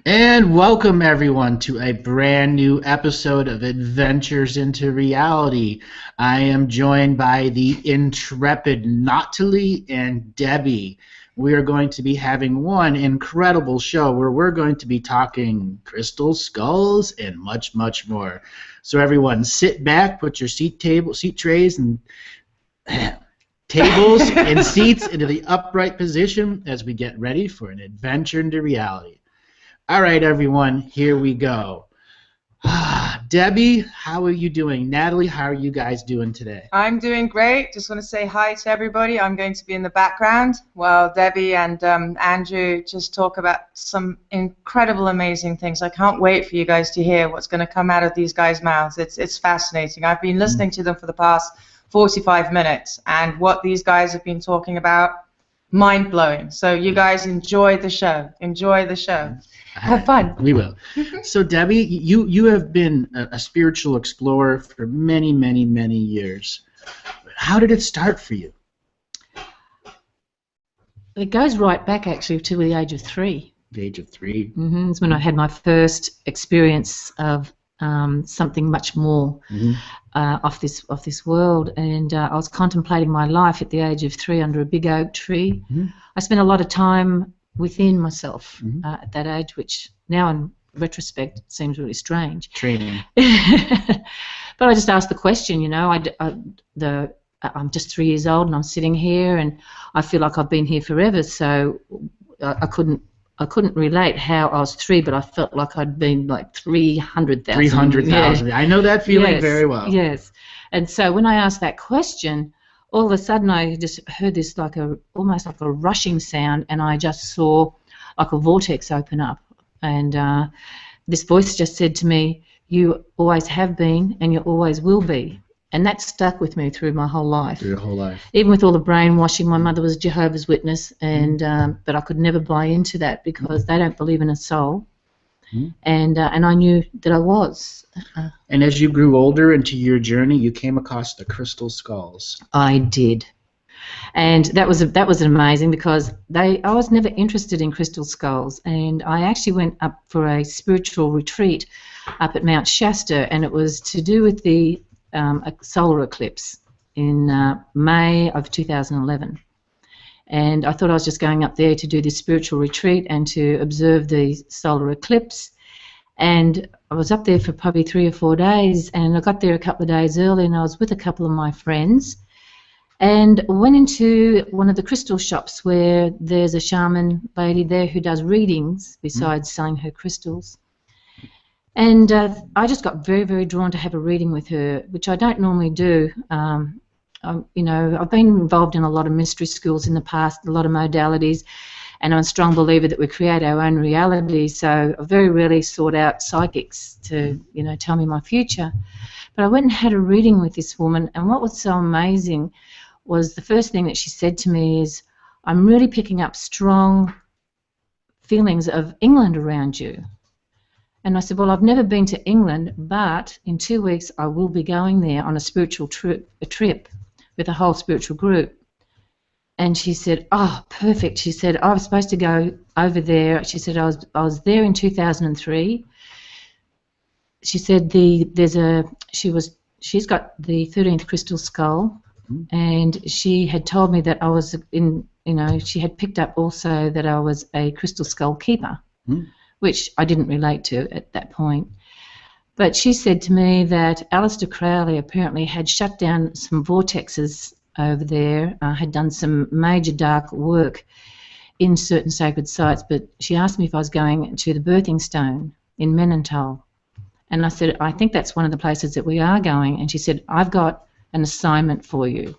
And welcome everyone to a brand new episode of Adventures into Reality. I am joined by the intrepid Natalie and Debbie. We are going to be having one incredible show where we're going to be talking crystal skulls and much, much more. So everyone sit back, put your seat trays and tables and seats into the upright position as we get ready for an adventure into reality. All right, everyone, here we go. Debbie, how are you doing? Natalie, how are you guys doing today? I'm doing great. Just want to say hi to everybody. I'm going to be in the background while Debbie and Andrew just talk about some incredible, amazing things. I can't wait for you guys to hear what's going to come out of these guys' mouths. It's fascinating. I've been listening to them for the past 45 minutes, and what these guys have been talking about, mind-blowing. So you guys enjoy the show. Enjoy the show. Have fun. We will. So, Debbie, you have been a spiritual explorer for many, many, many years. How did it start for you? It goes right back, actually, to the age of 3. The age of 3? Mm-hmm. It's when I had my first experience of something much more off this world. And I was contemplating my life at the age of 3 under a big oak tree. Mm-hmm. I spent a lot of time within myself at that age, which now in retrospect seems really strange. Training. But I just asked the question, you know, I'm just 3 years old and I'm sitting here and I feel like I've been here forever, so I couldn't relate how I was 3, but I felt like I'd been like 300,000. 300,000. Yeah. I know that feeling very well. Yes. And so when I asked that question, all of a sudden I just heard this almost like a rushing sound, and I just saw like a vortex open up. And this voice just said to me, "You always have been and you always will be." And that stuck with me through my whole life. Through your whole life. Even with all the brainwashing, my mother was Jehovah's Witness, and but I could never buy into that because they don't believe in a soul. And I knew that I was. And as you grew older into your journey, you came across the crystal skulls. I did. And that was amazing because I was never interested in crystal skulls, and I actually went up for a spiritual retreat up at Mount Shasta, and it was to do with the a solar eclipse in May of 2011. And I thought I was just going up there to do this spiritual retreat and to observe the solar eclipse. And I was up there for probably 3 or 4 days, and I got there a couple of days early, and I was with a couple of my friends and went into one of the crystal shops where there's a shaman lady there who does readings besides selling her crystals. And I just got very, very drawn to have a reading with her, which I don't normally do. You know, I've been involved in a lot of mystery schools in the past, a lot of modalities, and I'm a strong believer that we create our own reality, so I very rarely sought out psychics to, you know, tell me my future. But I went and had a reading with this woman, and what was so amazing was the first thing that she said to me is, "I'm really picking up strong feelings of England around you." And I said, "Well, I've never been to England, but in 2 weeks I will be going there on a spiritual trip with a whole spiritual group." And she said, "Oh, perfect." She said, "I was supposed to go over there." She said, I was there in 2003. She said she's got the 13th crystal skull, and she had told me that I was she had picked up also that I was a crystal skull keeper, which I didn't relate to at that point. But she said to me that Aleister Crowley apparently had shut down some vortexes over there, had done some major dark work in certain sacred sites, but she asked me if I was going to the birthing stone in Menental. And I said, "I think that's one of the places that we are going." And she said, "I've got an assignment for you."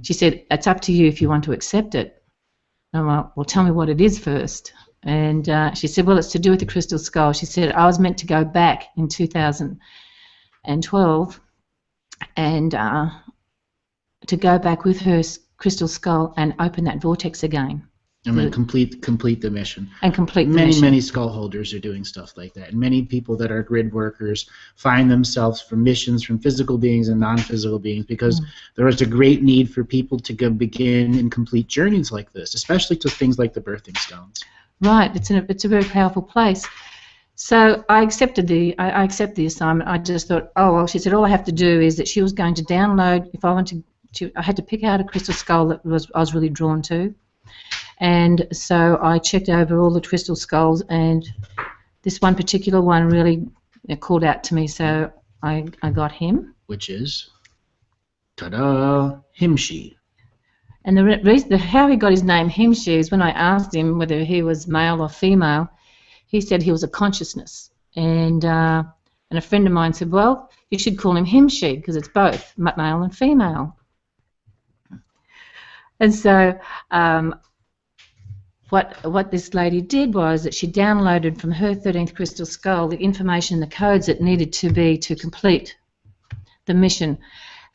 She said, "It's up to you if you want to accept it." And I'm like, "Well, tell me what it is first." And she said, "Well, it's to do with the crystal skull." She said, "I was meant to go back in 2012 and to go back with her crystal skull and open that vortex again." I mean, complete the mission. And complete the mission. Many skull holders are doing stuff like that. And many people that are grid workers find themselves from missions from physical beings and non-physical beings because there is a great need for people to begin and complete journeys like this, especially to things like the birthing stones. Right, it's a very powerful place. So I accepted I accepted the assignment. I just thought, oh well, she said all I have to do is that she was going to download. If I wanted to, I had to pick out a crystal skull that I was really drawn to, and so I checked over all the crystal skulls, and this one particular one really called out to me. So I got him. Which is, ta-da, Himshi. And the reason how he got his name Himshi is when I asked him whether he was male or female, he said he was a consciousness. And a friend of mine said, well, you should call him Himshi because it's both male and female. And so what this lady did was that she downloaded from her 13th crystal skull the information, the codes that needed to be to complete the mission,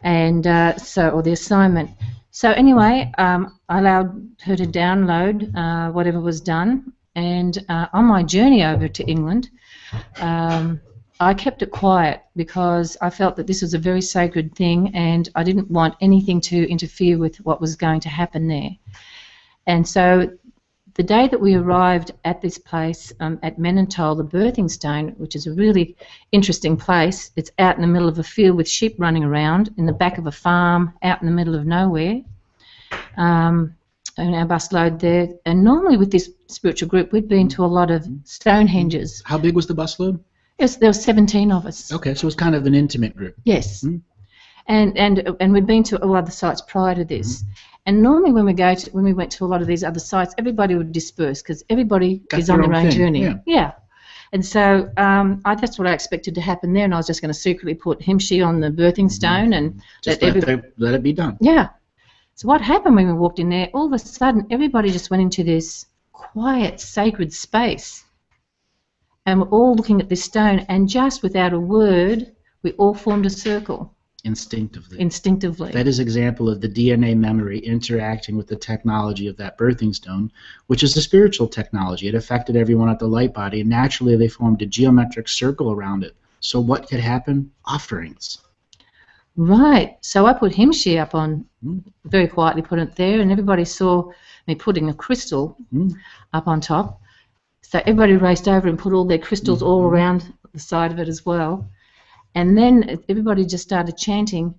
and or the assignment. So anyway, I allowed her to download whatever was done, and on my journey over to England, I kept it quiet because I felt that this was a very sacred thing, and I didn't want anything to interfere with what was going to happen there. And so the day that we arrived at this place at Menentol, the birthing stone, which is a really interesting place, it's out in the middle of a field with sheep running around, in the back of a farm, out in the middle of nowhere. And our bus load there. And normally with this spiritual group, we'd been to a lot of Stonehenges. How big was the busload? Yes, there were 17 of us. Okay, so it was kind of an intimate group. Yes. Mm-hmm. And we'd been to all other sites prior to this. Mm-hmm. And normally when we went to a lot of these other sites, everybody would disperse because everybody is on their own journey. Yeah. And so that's what I expected to happen there, and I was just going to secretly put Himshi on the birthing stone and just let it be done. Yeah. So what happened when we walked in there, all of a sudden everybody just went into this quiet, sacred space. And we're all looking at this stone, and just without a word, we all formed a circle. Instinctively. That is an example of the DNA memory interacting with the technology of that birthing stone, which is a spiritual technology. It affected everyone at the light body, and naturally they formed a geometric circle around it. So what could happen? Offerings. Right. So I put Himshi up on, very quietly put it there, and everybody saw me putting a crystal up on top. So everybody raced over and put all their crystals all around the side of it as well. And then everybody just started chanting.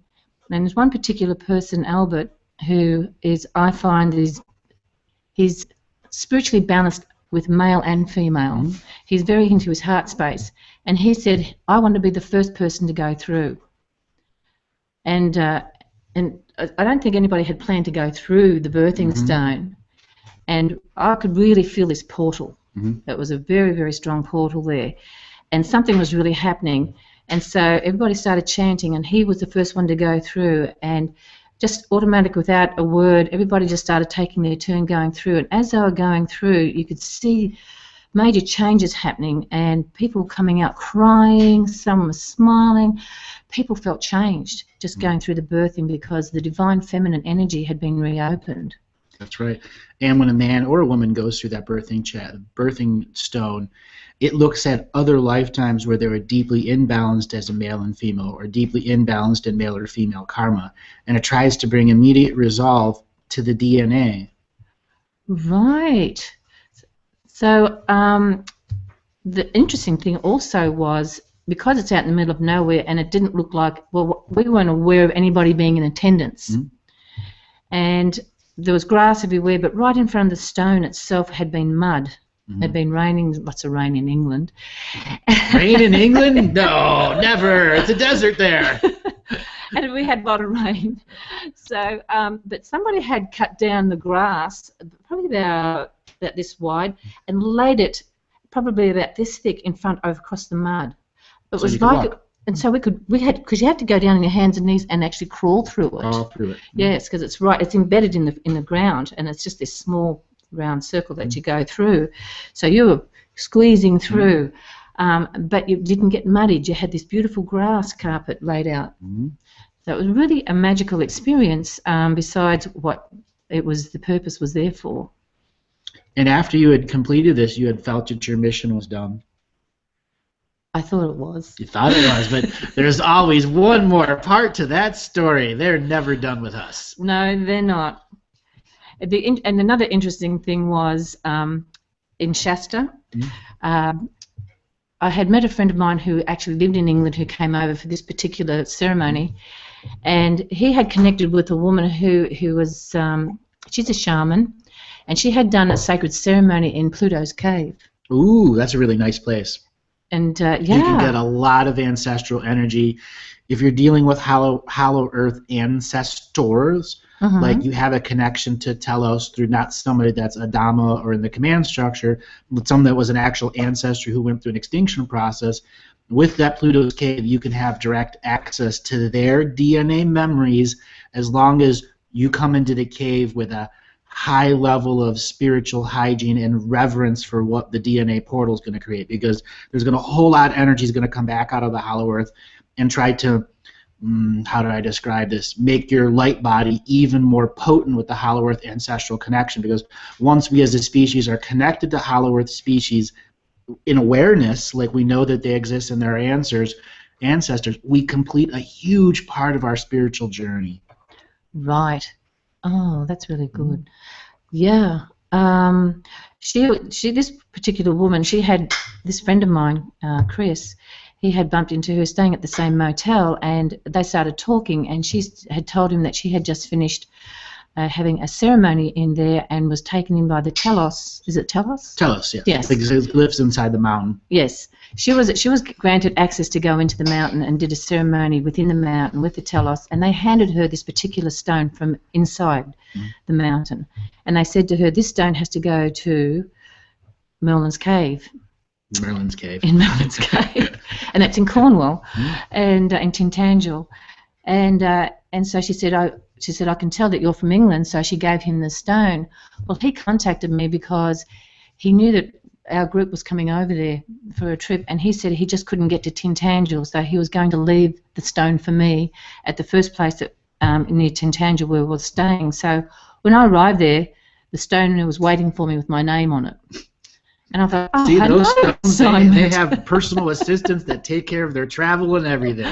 And there's one particular person, Albert, who is, I find, he's spiritually balanced with male and female. He's very into his heart space. And he said, I want to be the first person to go through. And I don't think anybody had planned to go through the birthing stone. And I could really feel this portal. It was a very, very strong portal there. And something was really happening. And so everybody started chanting, and he was the first one to go through. And just automatic, without a word, everybody just started taking their turn going through. And as they were going through, you could see major changes happening, and people coming out crying, some were smiling. People felt changed just going through the birthing because the divine feminine energy had been reopened. That's right. And when a man or a woman goes through that birthing stone, it looks at other lifetimes where they were deeply imbalanced as a male and female, or deeply imbalanced in male or female karma, and it tries to bring immediate resolve to the DNA. Right. So the interesting thing also was, because it's out in the middle of nowhere and it didn't look like, well, we weren't aware of anybody being in attendance. And there was grass everywhere, but right in front of the stone itself had been mud. It had been raining, lots of rain in England. Rain in England? No, never. It's a desert there. And we had a lot of rain. So, but somebody had cut down the grass, probably about this wide, and laid it probably about this thick in front over across the mud. It was like, and so because you had to go down on your hands and knees and actually crawl through it. Crawl through it. Yes, because it's embedded in the ground, and it's just this small round circle that you go through. So you were squeezing through, but you didn't get muddied. You had this beautiful grass carpet laid out. So it was really a magical experience, besides what the purpose was there for. And after you had completed this, you had felt that your mission was done. I thought it was. You thought it was, but there's always one more part to that story. They're never done with us. No, they're not. And another interesting thing was, in Shasta. Mm-hmm. I had met a friend of mine who actually lived in England who came over for this particular ceremony, and he had connected with a woman who was, she's a shaman, and she had done a sacred ceremony in Pluto's cave. Ooh, that's a really nice place. And You can get a lot of ancestral energy. If you're dealing with hollow earth ancestors, like you have a connection to Telos through not somebody that's Adama or in the command structure, but someone that was an actual ancestor who went through an extinction process. With that Pluto's cave, you can have direct access to their DNA memories as long as you come into the cave with a high level of spiritual hygiene and reverence for what the DNA portal is going to create, because there's going to a whole lot of energy is going to come back out of the hollow earth and try to, how do I describe this, make your light body even more potent with the hollow earth ancestral connection, because once we as a species are connected to hollow earth species in awareness, like we know that they exist in their ancestors, we complete a huge part of our spiritual journey. Right. Oh, that's really good. Yeah. She this particular woman, she had this friend of mine, Chris. He had bumped into her staying at the same motel, and they started talking, and she had told him that she had just finished having a ceremony in there and was taken in by the Telos. Is it Telos? Telos, yes. Yes. Because it lives inside the mountain. Yes. She was granted access to go into the mountain and did a ceremony within the mountain with the Telos, and they handed her this particular stone from inside the mountain. And they said to her, this stone has to go to Merlin's cave. Merlin's cave. In Merlin's cave. And that's in Cornwall and in Tintagel. And so she said, I can tell that you're from England, so she gave him the stone. Well, he contacted me because he knew that our group was coming over there for a trip, and he said he just couldn't get to Tintagel, so he was going to leave the stone for me at the first place that, near Tintagel where we were staying. So when I arrived there, the stone was waiting for me with my name on it. And I thought, oh, see, hello, those Simon. they have personal assistants that take care of their travel and everything.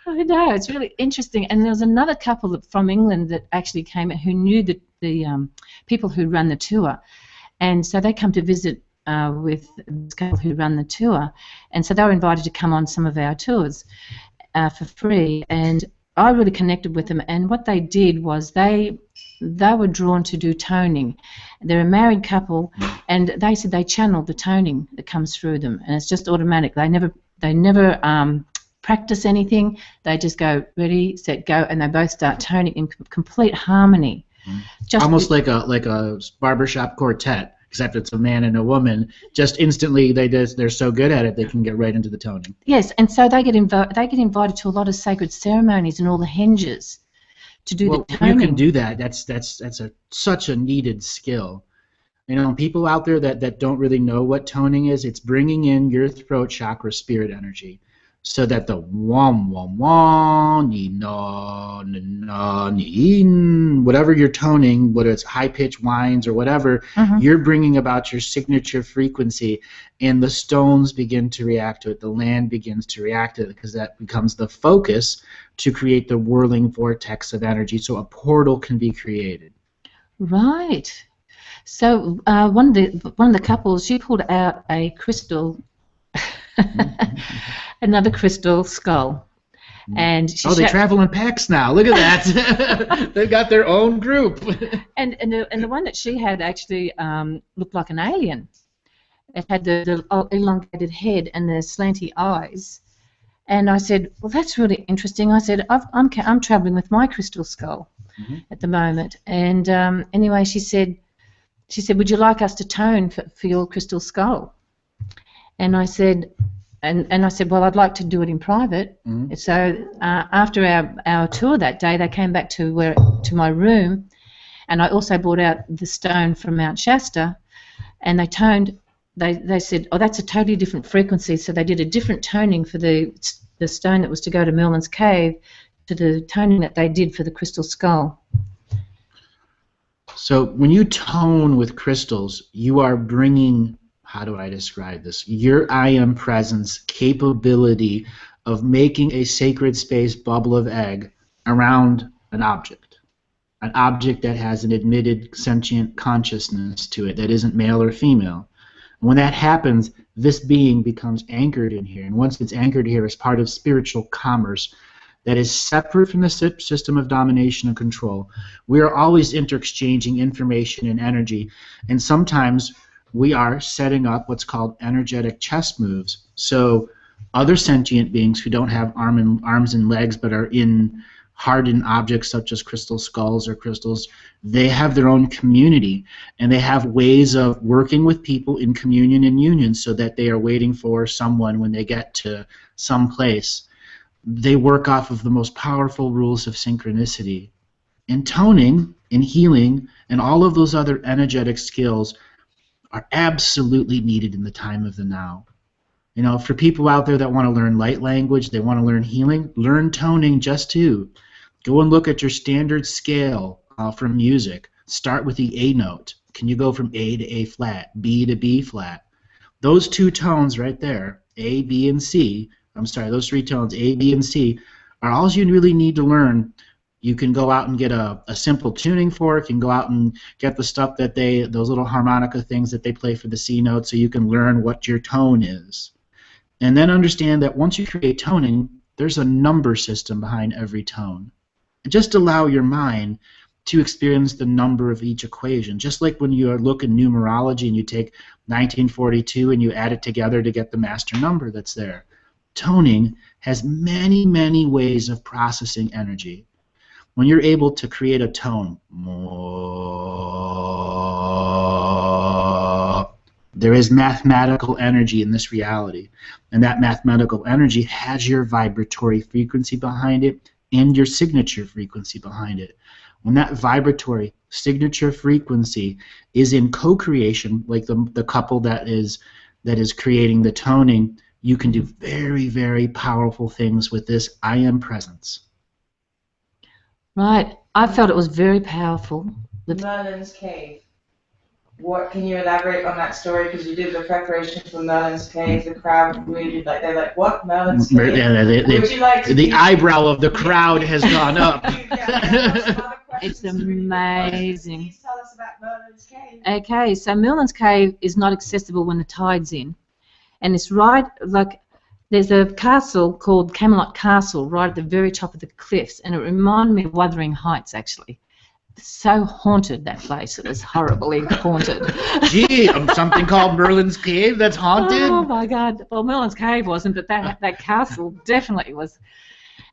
I know, it's really interesting. And there was another couple from England that actually came who knew the people who run the tour. And so they come to visit with this couple who run the tour. And so they were invited to come on some of our tours for free. And I really connected with them. And what they did was they were drawn to do toning. They're a married couple, and they said they channel the toning that comes through them. And it's just automatic. They never practice anything. They just go ready, set, go, and they both start toning in complete harmony. Just almost like a barbershop quartet, except it's a man and a woman. Just instantly, they're so good at it, they can get right into the toning. Yes, and so they get invited to a lot of sacred ceremonies and all the henges to do the toning. You can do that. That's such a needed skill. You know, people out there that don't really know what toning is, it's bringing in your throat chakra spirit energy, so that the wom wom wom ni no na ni in, whatever you're toning, whether it's high pitched whines or whatever, you're bringing about your signature frequency, and the stones begin to react to it. The land begins to react to it, because that becomes the focus to create the whirling vortex of energy, so a portal can be created. Right. So one of the couples, she pulled out a crystal. Another crystal skull, and they travel in packs now. Look at that! They've got their own group. and the one that she had actually looked like an alien. It had the elongated head and the slanty eyes. And I said, well, that's really interesting. I said, I'm traveling with my crystal skull at the moment. And anyway, she said, would you like us to tone for your crystal skull? And I said. And I said, well, I'd like to do it in private. So after our tour that day, they came back to my room, and I also brought out the stone from Mount Shasta, and they toned. They said, oh, that's a totally different frequency. So they did a different toning for the stone that was to go to Merlin's cave to the toning that they did for the crystal skull. So when you tone with crystals, you are bringing, how do I describe this, your I am presence capability of making a sacred space bubble of egg around an object that has an admitted sentient consciousness to it that isn't male or female. And when that happens, this being becomes anchored in here. And once it's anchored here, it's part of spiritual commerce that is separate from the system of domination and control. We are always interexchanging information and energy, and sometimes we are setting up what's called energetic chess moves. So other sentient beings who don't have arms and legs but are in hardened objects such as crystal skulls or crystals, they have their own community, and they have ways of working with people in communion and union so that they are waiting for someone when they get to some place. They work off of the most powerful rules of synchronicity. And toning and healing and all of those other energetic skills are absolutely needed in the time of the now. You know, for people out there that want to learn light language, they want to learn healing, learn toning just to. Go and look at your standard scale for music. Start with the A note. Can you go from A to A flat, B to B flat? Those two tones right there, A, B, and C, those three tones, A, B, and C, are all you really need to learn. You can go out and get a simple tuning fork. You can go out and get the stuff that those little harmonica things that they play for the C note, so you can learn what your tone is. And then understand that once you create toning, there's a number system behind every tone. And just allow your mind to experience the number of each equation. Just like when you look in numerology and you take 1942 and you add it together to get the master number that's there. Toning has many, many ways of processing energy. When you're able to create a tone, there is mathematical energy in this reality. And that mathematical energy has your vibratory frequency behind it and your signature frequency behind it. When that vibratory signature frequency is in co-creation, like the couple that is creating the toning, you can do very, very powerful things with this I am presence. Right. I felt it was very powerful. Merlin's Cave. What can you elaborate on that story? Because you did the preparation for Merlin's Cave. The crowd really they're like, what, Merlin's Cave? Yeah, Would you like to the eyebrow of the crowd has gone up. It's amazing. Please tell us about Merlin's Cave. Okay, so Merlin's Cave is not accessible when the tide's in, and it's right like there's a castle called Camelot Castle right at the very top of the cliffs, and it reminded me of Wuthering Heights actually. So haunted, that place. It was horribly haunted. Gee, something called Merlin's Cave that's haunted? Oh my God. Well, Merlin's Cave wasn't, but that castle definitely was.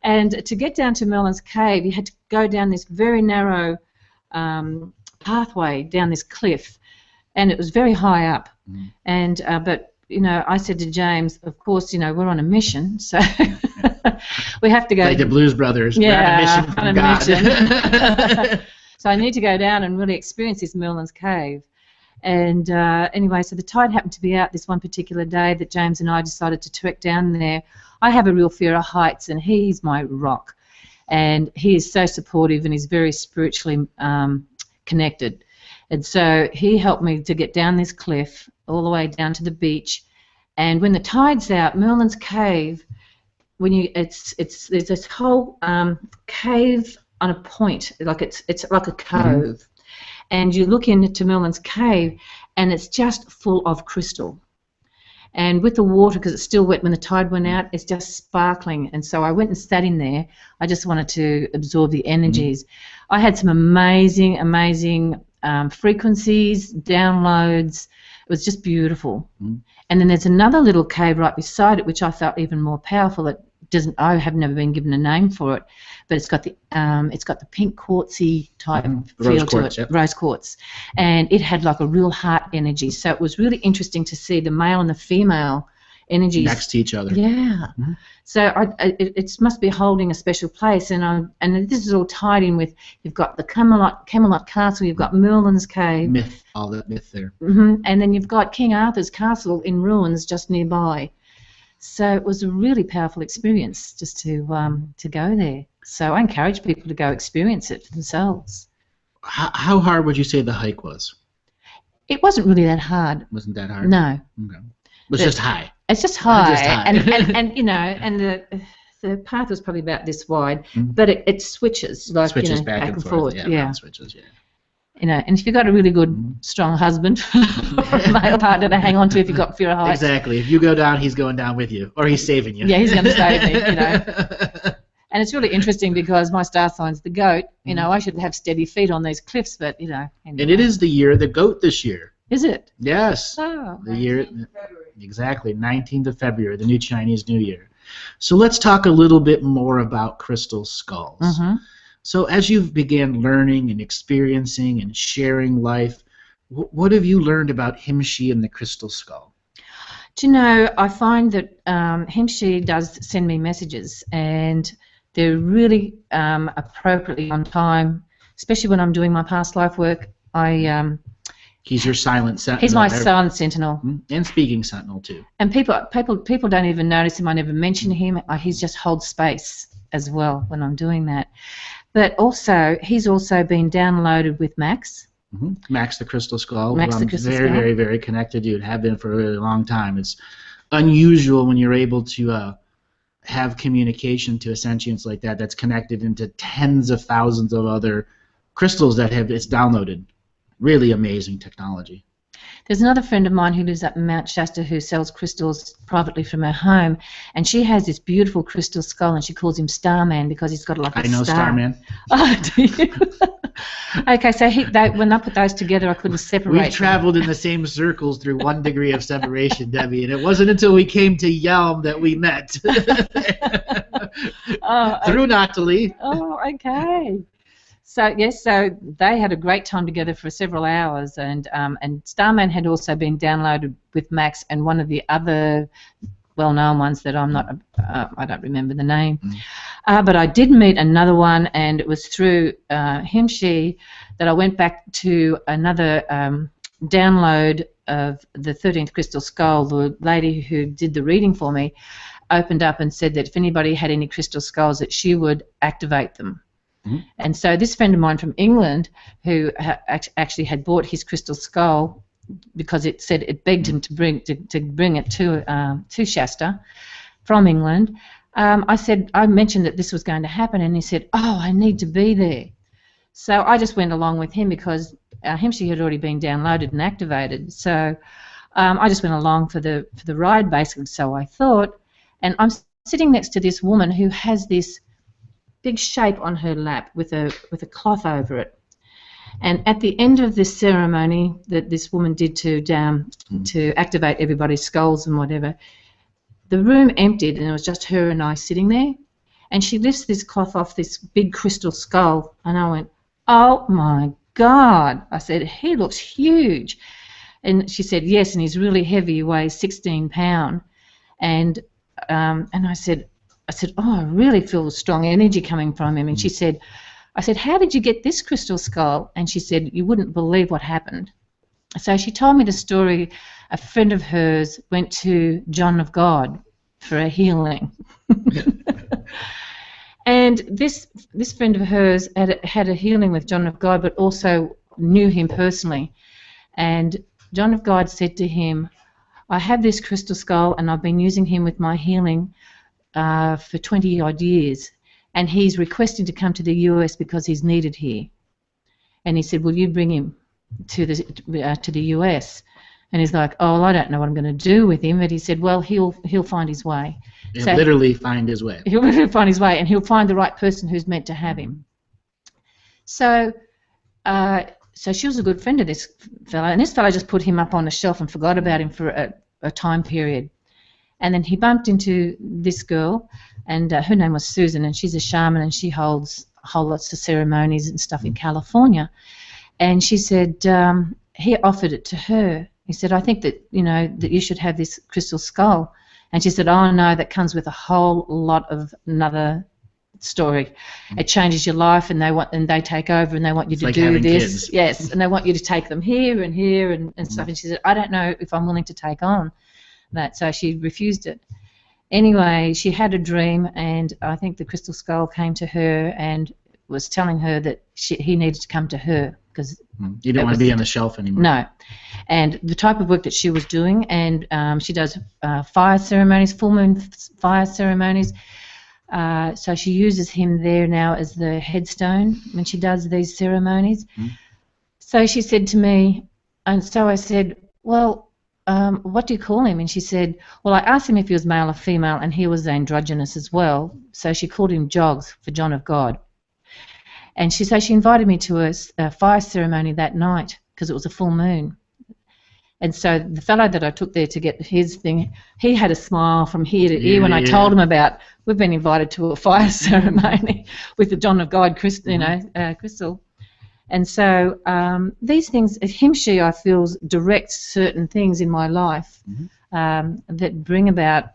And to get down to Merlin's Cave, you had to go down this very narrow pathway down this cliff, and it was very high up. And but you know, I said to James, of course, you know, we're on a mission, so we have to go. Like the Blues Brothers. Yeah, we're on a mission from God. So I need to go down and really experience this Merlin's Cave. And anyway, so the tide happened to be out this one particular day that James and I decided to trek down there. I have a real fear of heights, and he's my rock. And he is so supportive, and he's very spiritually connected. And so he helped me to get down this cliff all the way down to the beach. And when the tide's out, Merlin's Cave, there's this whole cave on a point, like it's like a cove, and you look into Merlin's Cave, and it's just full of crystal. And with the water, because it's still wet when the tide went out, it's just sparkling. And so I went and sat in there. I just wanted to absorb the energies. I had some amazing, amazing frequencies, downloads. It was just beautiful. And then there's another little cave right beside it, which I felt even more powerful. I have never been given a name for it, but it's got the pink quartzy type feel to it, rose quartz, and it had like a real heart energy. So it was really interesting to see the male and the female energies next to each other. Yeah. So it must be holding a special place, and this is all tied in with, you've got the Camelot Castle, you've got Merlin's Cave, myth, all that myth there, and then you've got King Arthur's castle in ruins just nearby. So it was a really powerful experience just to go there. So I encourage people to go experience it for themselves. How hard would you say the hike was? It wasn't really that hard. Wasn't that hard? No. Okay. It was just high. It's just high. Just high. and you know, and the path was probably about this wide, but it switches like, switches back and forth. forth. Yeah. Switches. Yeah. You know, and if you've got a really good, strong husband, or a male partner to hang on to if you've got fear of heights. Exactly. If you go down, he's going down with you, or he's saving you. Yeah, he's going to save me, you know. And it's really interesting because my star sign's the goat. You know, I should have steady feet on these cliffs, but, you know. Anyway. And it is the year of the goat this year. Is it? Yes. Oh. The year, exactly, 19th of February, the new Chinese New Year. So let's talk a little bit more about crystal skulls. Mm-hmm. So as you've began learning and experiencing and sharing life, what have you learned about Himshi and the crystal skull? Do you know, I find that Himshi does send me messages, and they're really appropriately on time, especially when I'm doing my past life work. He's your silent sentinel. He's my silent sentinel. And speaking sentinel, too. And people don't even notice him. I never mention him. He just holds space as well when I'm doing that. But also, he's also been downloaded with Max. Mm-hmm. Max the Crystal Skull. Max the Crystal Skull. Very, very connected to it. Have been for a really long time. It's unusual when you're able to have communication to a sentience like that that's connected into tens of thousands of other crystals that it's downloaded. Really amazing technology. There's another friend of mine who lives up in Mount Shasta who sells crystals privately from her home, and she has this beautiful crystal skull, and she calls him Starman because he's got like a star. I know Starman. Oh, do you? Okay, so when I put those together, I couldn't separate We've traveled in the same circles through 1 degree of separation, Debbie, and it wasn't until we came to Yelm that we met. Through Natalie. Oh, okay. So yes, so they had a great time together for several hours, and Starman had also been downloaded with Max and one of the other well-known ones that I don't remember the name, but I did meet another one, and it was through Himshi that I went back to another download of the 13th Crystal Skull. The lady who did the reading for me opened up and said that if anybody had any crystal skulls, that she would activate them. And so this friend of mine from England, who actually had bought his crystal skull because it said it begged him to bring it to Shasta from England, I mentioned that this was going to happen, and he said, "Oh, I need to be there." So I just went along with him because Himshi had already been downloaded and activated. So I just went along for the ride, basically. So I thought, and I'm sitting next to this woman who has this big shape on her lap with a cloth over it, and at the end of this ceremony that this woman did to activate everybody's skulls and whatever, the room emptied and it was just her and I sitting there, and she lifts this cloth off this big crystal skull, and I went, "Oh my God!" I said, "He looks huge," and she said, "Yes, and he's really heavy. He weighs 16 pounds," and I said, "Oh, I really feel strong energy coming from him." And she said, I said, "How did you get this crystal skull?" And she said, "You wouldn't believe what happened." So she told me the story. A friend of hers went to John of God for a healing. And this friend of hers had a healing with John of God, but also knew him personally. And John of God said to him, "I have this crystal skull and I've been using him with my healing for 20-odd years, and he's requesting to come to the US because he's needed here." And he said, "Will you bring him to the US?" And he's like, "Oh, well, I don't know what I'm going to do with him." But he said, "Well, he'll find his way." He'll literally find his way. He'll literally find his way, and he'll find the right person who's meant to have him. So she was a good friend of this fellow, and this fellow just put him up on a shelf and forgot about him for a time period. And then he bumped into this girl, and her name was Susan, and she's a shaman, and she holds whole lots of ceremonies and stuff in California. And she said he offered it to her. He said, "I think that that you should have this crystal skull." And she said, "Oh no, that comes with a whole lot of another story. It changes your life, and they take over, and they want you to do this, kids. Yes, and they want you to take them here and here and stuff." And she said, "I don't know if I'm willing to take on that," so she refused it. Anyway, she had a dream, and I think the crystal skull came to her and was telling her that he needed to come to her because you don't want to be on the shelf anymore. No, and the type of work that she was doing, and she does fire ceremonies, full moon fire ceremonies. So she uses him there now as the headstone when she does these ceremonies. So she said to me, and so I said, well, what do you call him? And she said, well, I asked him if he was male or female, and he was androgynous as well. So she called him Jogs for John of God. And she invited me to a fire ceremony that night because it was a full moon. And so the fellow that I took there to get his thing, he had a smile from ear to ear when I told him about, we've been invited to a fire ceremony with the John of God crystal. And so these things, him, she, I feel, directs certain things in my life that bring about,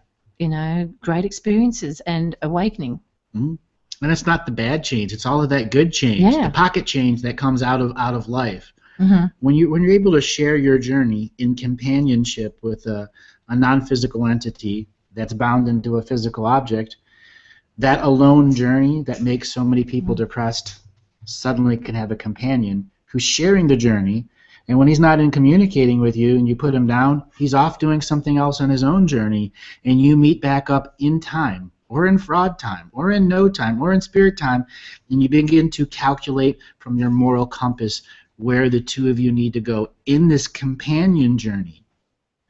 great experiences and awakening. Mm-hmm. And it's not the bad change; it's all of that good change, the pocket change that comes out of life. Mm-hmm. When you're able to share your journey in companionship with a non-physical entity that's bound into a physical object, that alone journey that makes so many people depressed suddenly can have a companion who's sharing the journey, and when he's not in communicating with you and you put him down, he's off doing something else on his own journey, and you meet back up in time, or in fraud time, or in no time, or in spirit time, and you begin to calculate from your moral compass where the two of you need to go in this companion journey.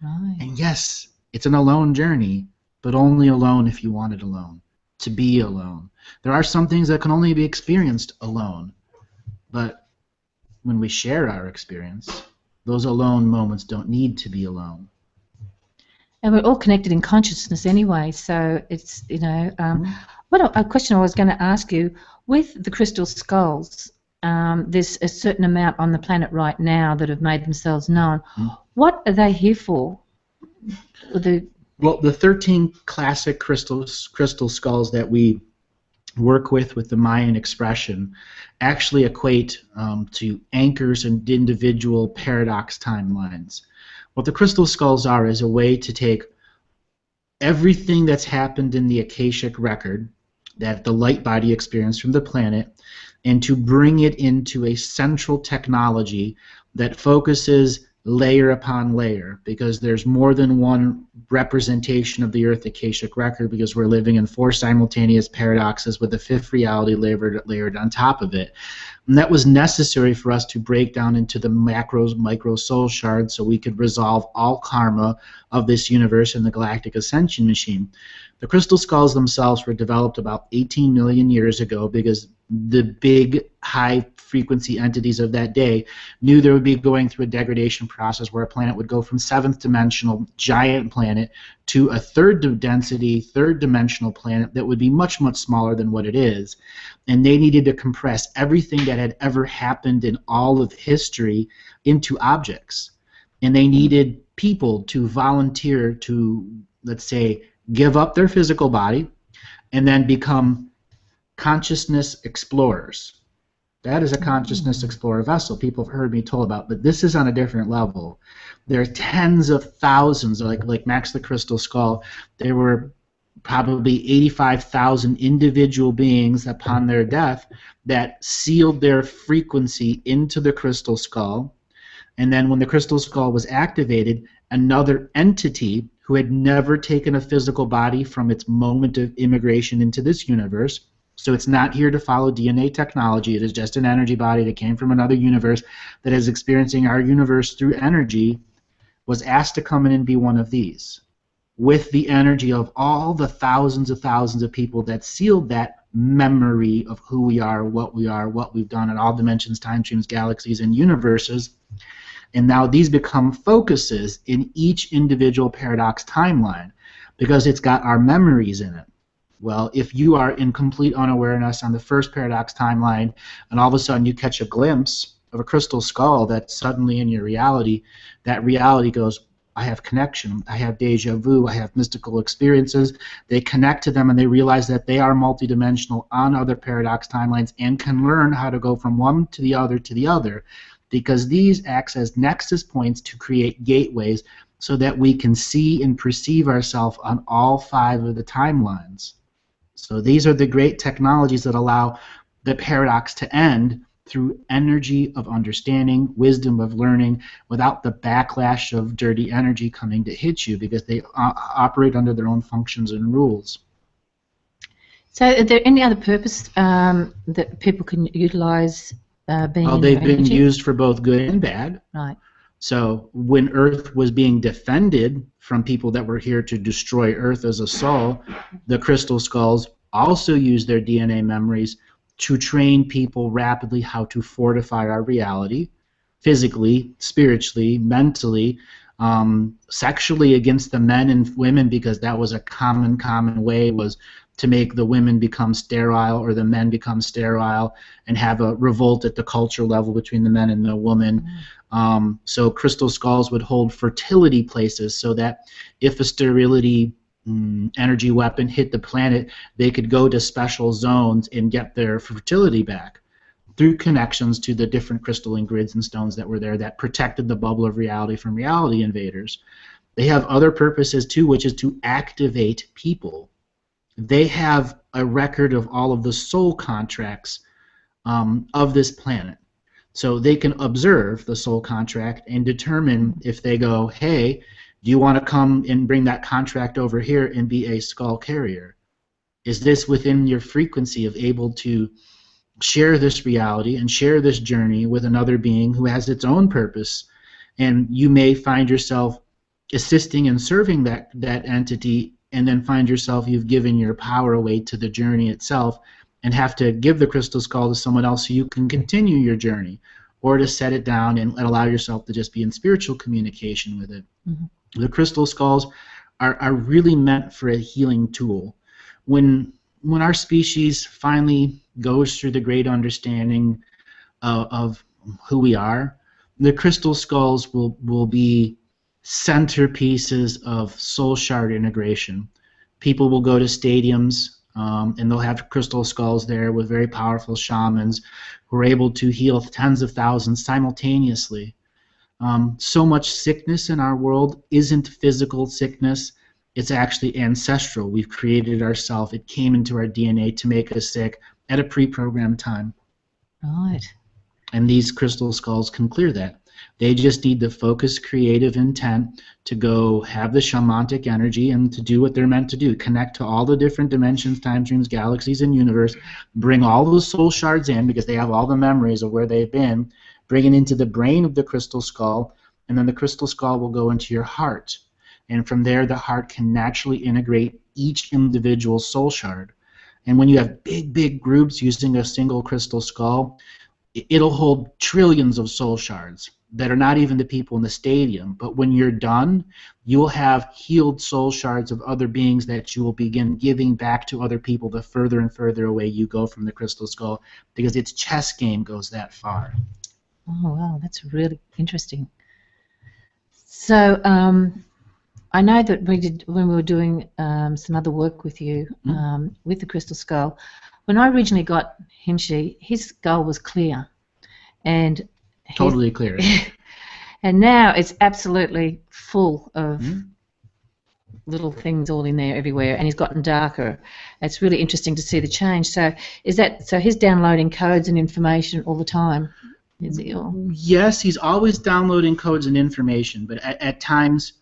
Right. And yes, it's an alone journey, but only alone if you want it alone, to be alone. There are some things that can only be experienced alone, but when we share our experience, those alone moments don't need to be alone. And we're all connected in consciousness anyway, so it's, what a question I was going to ask you, with the crystal skulls, there's a certain amount on the planet right now that have made themselves known. What are they here for? Well, the 13 classic crystal skulls that we work with the Mayan expression actually equate to anchors and individual paradox timelines. What the crystal skulls are is a way to take everything that's happened in the Akashic record, that the light body experienced from the planet, and to bring it into a central technology that focuses layer upon layer, because there's more than one representation of the Earth Akashic record, because we're living in 4 simultaneous paradoxes with a 5th reality layered on top of it. And that was necessary for us to break down into the macros, micro soul shards so we could resolve all karma of this universe in the galactic ascension machine. The crystal skulls themselves were developed about 18 million years ago because the big high-frequency entities of that day knew they would be going through a degradation process where a planet would go from 7th dimensional giant planet to a 3rd density, 3rd dimensional planet that would be much, much smaller than what it is. And they needed to compress everything that had ever happened in all of history into objects. And they needed people to volunteer to, let's say, give up their physical body and then become consciousness explorers. That is a consciousness explorer vessel people have heard me told about, but this is on a different level. There are tens of thousands, like Max the Crystal Skull. There were probably 85,000 individual beings upon their death that sealed their frequency into the crystal skull, and then when the crystal skull was activated, another entity who had never taken a physical body from its moment of immigration into this universe, so it's not here to follow DNA technology, it is just an energy body that came from another universe that is experiencing our universe through energy, was asked to come in and be one of these, with the energy of all the thousands of people that sealed that memory of who we are, what we've done in all dimensions, time streams, galaxies, and universes. And now these become focuses in each individual paradox timeline because it's got our memories in it. Well, if you are in complete unawareness on the first paradox timeline and all of a sudden you catch a glimpse of a crystal skull that's suddenly in your reality, that reality goes, I have connection, I have deja vu, I have mystical experiences. They connect to them and they realize that they are multidimensional on other paradox timelines and can learn how to go from one to the other, because these act as nexus points to create gateways so that we can see and perceive ourselves on all 5 of the timelines. So these are the great technologies that allow the paradox to end through energy of understanding, wisdom of learning, without the backlash of dirty energy coming to hit you, because they operate under their own functions and rules. So are there any other purpose that people can utilize being Oh, in their they've been energy? used for both good and bad. Right. So when Earth was being defended from people that were here to destroy Earth as a soul, the crystal skulls also used their DNA memories to train people rapidly how to fortify our reality, physically, spiritually, mentally, sexually against the men and women, because that was a common way, was to make the women become sterile or the men become sterile and have a revolt at the cultural level between the men and the woman. So crystal skulls would hold fertility places so that if a sterility energy weapon hit the planet, they could go to special zones and get their fertility back through connections to the different crystalline grids and stones that were there that protected the bubble of reality from reality invaders. They have other purposes too, which is to activate people. They have a record of all of the soul contracts of this planet. So they can observe the soul contract and determine if they go, hey, do you want to come and bring that contract over here and be a skull carrier? Is this within your frequency of able to share this reality and share this journey with another being who has its own purpose? And you may find yourself assisting and serving that entity, and then find yourself you've given your power away to the journey itself and have to give the crystal skull to someone else so you can continue your journey, or to set it down and allow yourself to just be in spiritual communication with it. Mm-hmm. The crystal skulls are really meant for a healing tool. When our species finally goes through the great understanding of who we are, the crystal skulls will be centerpieces of soul shard integration. People will go to stadiums and they'll have crystal skulls there with very powerful shamans who are able to heal tens of thousands simultaneously. So much sickness in our world isn't physical sickness. It's actually ancestral. We've created it ourselves. It came into our DNA to make us sick at a pre-programmed time. Right. And these crystal skulls can clear that. They just need the focused creative intent to go have the shamanic energy and to do what they're meant to do. Connect to all the different dimensions, time streams, galaxies, and universe. Bring all those soul shards in because they have all the memories of where they've been. Bring it into the brain of the crystal skull, and then the crystal skull will go into your heart. And from there, the heart can naturally integrate each individual soul shard. And when you have big groups using a single crystal skull, it'll hold trillions of soul shards that are not even the people in the stadium. But when you're done, you'll have healed soul shards of other beings that you will begin giving back to other people the further and further away you go from the crystal skull, because its chess game goes that far. Oh, wow, that's really interesting. So I know that when we were doing some other work with you with the crystal skull, when I originally got Hinshi, his skull was clear. And totally clear. And now it's absolutely full of little things all in there everywhere, and he's gotten darker. It's really interesting to see the change. So he's downloading codes and information all the time? Is he? Or? Yes, he's always downloading codes and information, but at times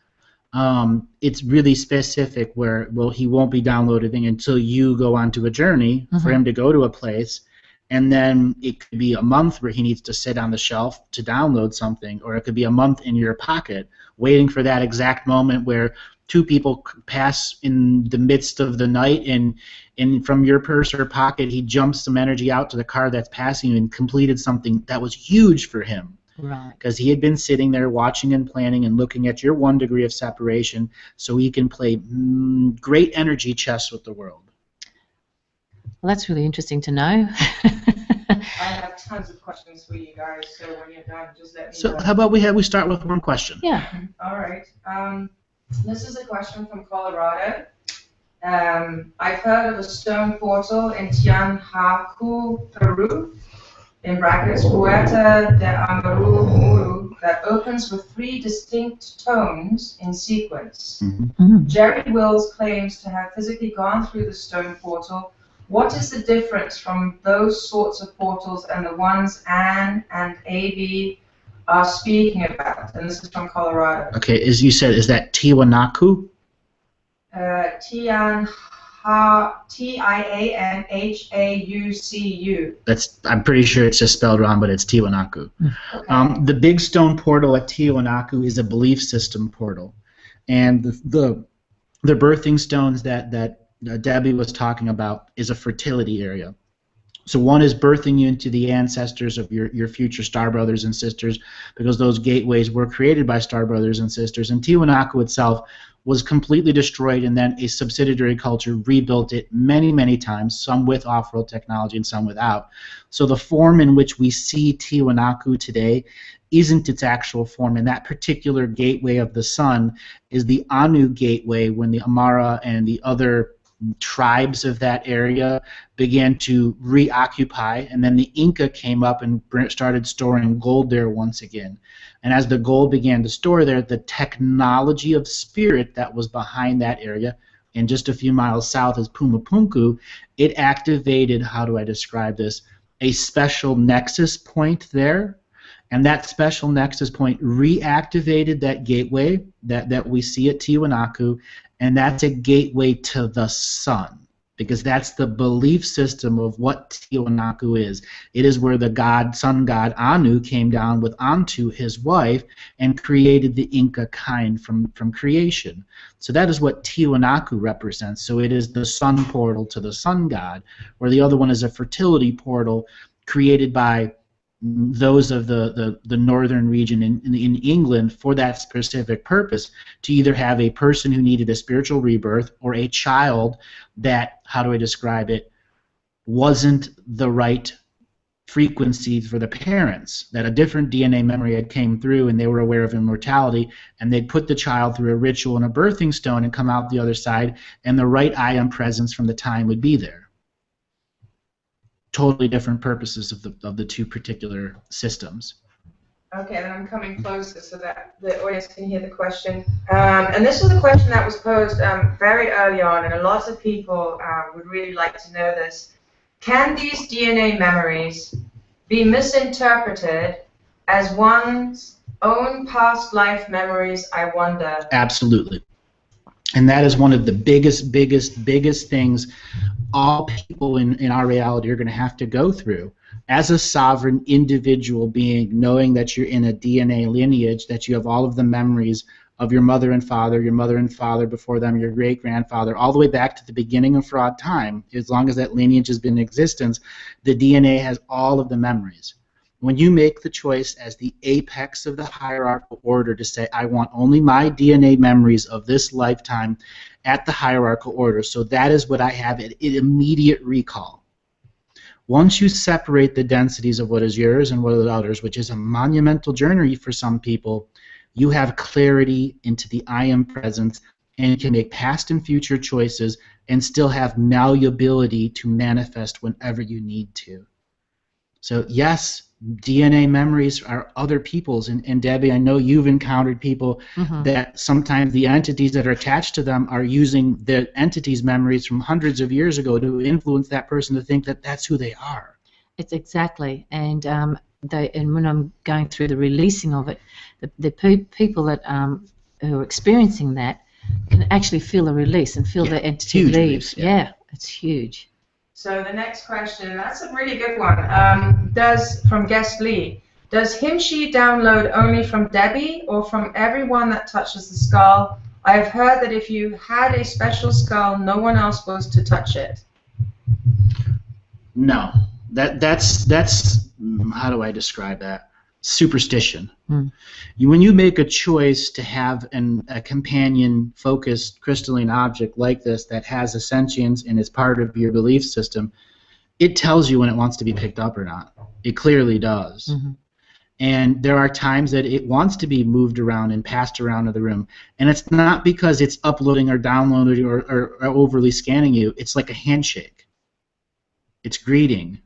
it's really specific where, well, he won't be downloading until you go onto a journey for him to go to a place. And then it could be a month where he needs to sit on the shelf to download something, or it could be a month in your pocket waiting for that exact moment where two people pass in the midst of the night, and from your purse or pocket he jumps some energy out to the car that's passing you and completed something that was huge for him. Right. Because he had been sitting there watching and planning and looking at your 1 degree of separation so he can play great energy chess with the world. Well, that's really interesting to know. I have tons of questions for you guys, so when you're done, just let me know. So how about we start with one question? Yeah. All right. This is a question from Colorado. I've heard of a stone portal in Tianhaku, Peru, in brackets, Puerta de Amaru Muru, that opens with 3 distinct tones in sequence. Jerry Wills claims to have physically gone through the stone portal. What is the difference from those sorts of portals and the ones Anne and A.B. are speaking about? And this is from Colorado. Okay, as you said, is that Tiwanaku? Tianhaku. Tianhaucu. I'm pretty sure it's just spelled wrong, but it's Tiwanaku. Okay. The big stone portal at Tiwanaku is a belief system portal, and the birthing stones that Debbie was talking about is a fertility area. So one is birthing you into the ancestors of your future star brothers and sisters, because those gateways were created by star brothers and sisters. And Tiwanaku itself was completely destroyed, and then a subsidiary culture rebuilt it many, many times, some with off-world technology and some without. So the form in which we see Tiwanaku today isn't its actual form, and that particular gateway of the sun is the Anu gateway, when the Amara and the other tribes of that area began to reoccupy, and then the Inca came up and started storing gold there once again. And as the gold began to store there, the technology of spirit that was behind that area, and just a few miles south is Pumapunku, it activated, how do I describe this, a special nexus point there. And that special nexus point reactivated that gateway that we see at Tiwanaku, and that's a gateway to the sun, because that's the belief system of what Tiwanaku is. It is where the sun god Anu came down with Antu, his wife, and created the Inca kind from creation. So that is what Tiwanaku represents. So it is the sun portal to the sun god, where the other one is a fertility portal created by those of the northern region in England for that specific purpose, to either have a person who needed a spiritual rebirth, or a child that, how do I describe it, wasn't the right frequency for the parents, that a different DNA memory had came through and they were aware of immortality, and they'd put the child through a ritual and a birthing stone and come out the other side, and the right ion presence from the time would be there. Totally different purposes of the two particular systems. Okay, then I'm coming closer so that the audience can hear the question. And this was a question that was posed very early on, and a lot of people would really like to know this. Can these DNA memories be misinterpreted as one's own past life memories, I wonder? Absolutely. And that is one of the biggest things all people in our reality are going to have to go through. As a sovereign individual being, knowing that you're in a DNA lineage, that you have all of the memories of your mother and father before them, your great-grandfather, all the way back to the beginning of fraud time, as long as that lineage has been in existence, the DNA has all of the memories. When you make the choice as the apex of the hierarchical order to say, I want only my DNA memories of this lifetime at the hierarchical order, so that is what I have at immediate recall. Once you separate the densities of what is yours and what is others, which is a monumental journey for some people, you have clarity into the I am presence, and you can make past and future choices and still have malleability to manifest whenever you need to. So yes, DNA memories are other people's, and Debbie, I know you've encountered people that sometimes the entities that are attached to them are using the entity's memories from hundreds of years ago to influence that person to think that that's who they are. It's exactly, and when I'm going through the releasing of it, the people that who are experiencing that can actually feel a release and feel the entity leave. Release, yeah, it's huge. So the next question, that's a really good one. From guest Lee, does Himshi download only from Debbie or from everyone that touches the skull? I've heard that if you had a special skull, no one else was to touch it. No, that's how do I describe that? Superstition. When you make a choice to have a companion-focused crystalline object like this that has a sentience and is part of your belief system, it tells you when it wants to be picked up or not. It clearly does. And there are times that it wants to be moved around and passed around to the room. And it's not because it's uploading or downloading or overly scanning you. It's like a handshake. It's greeting.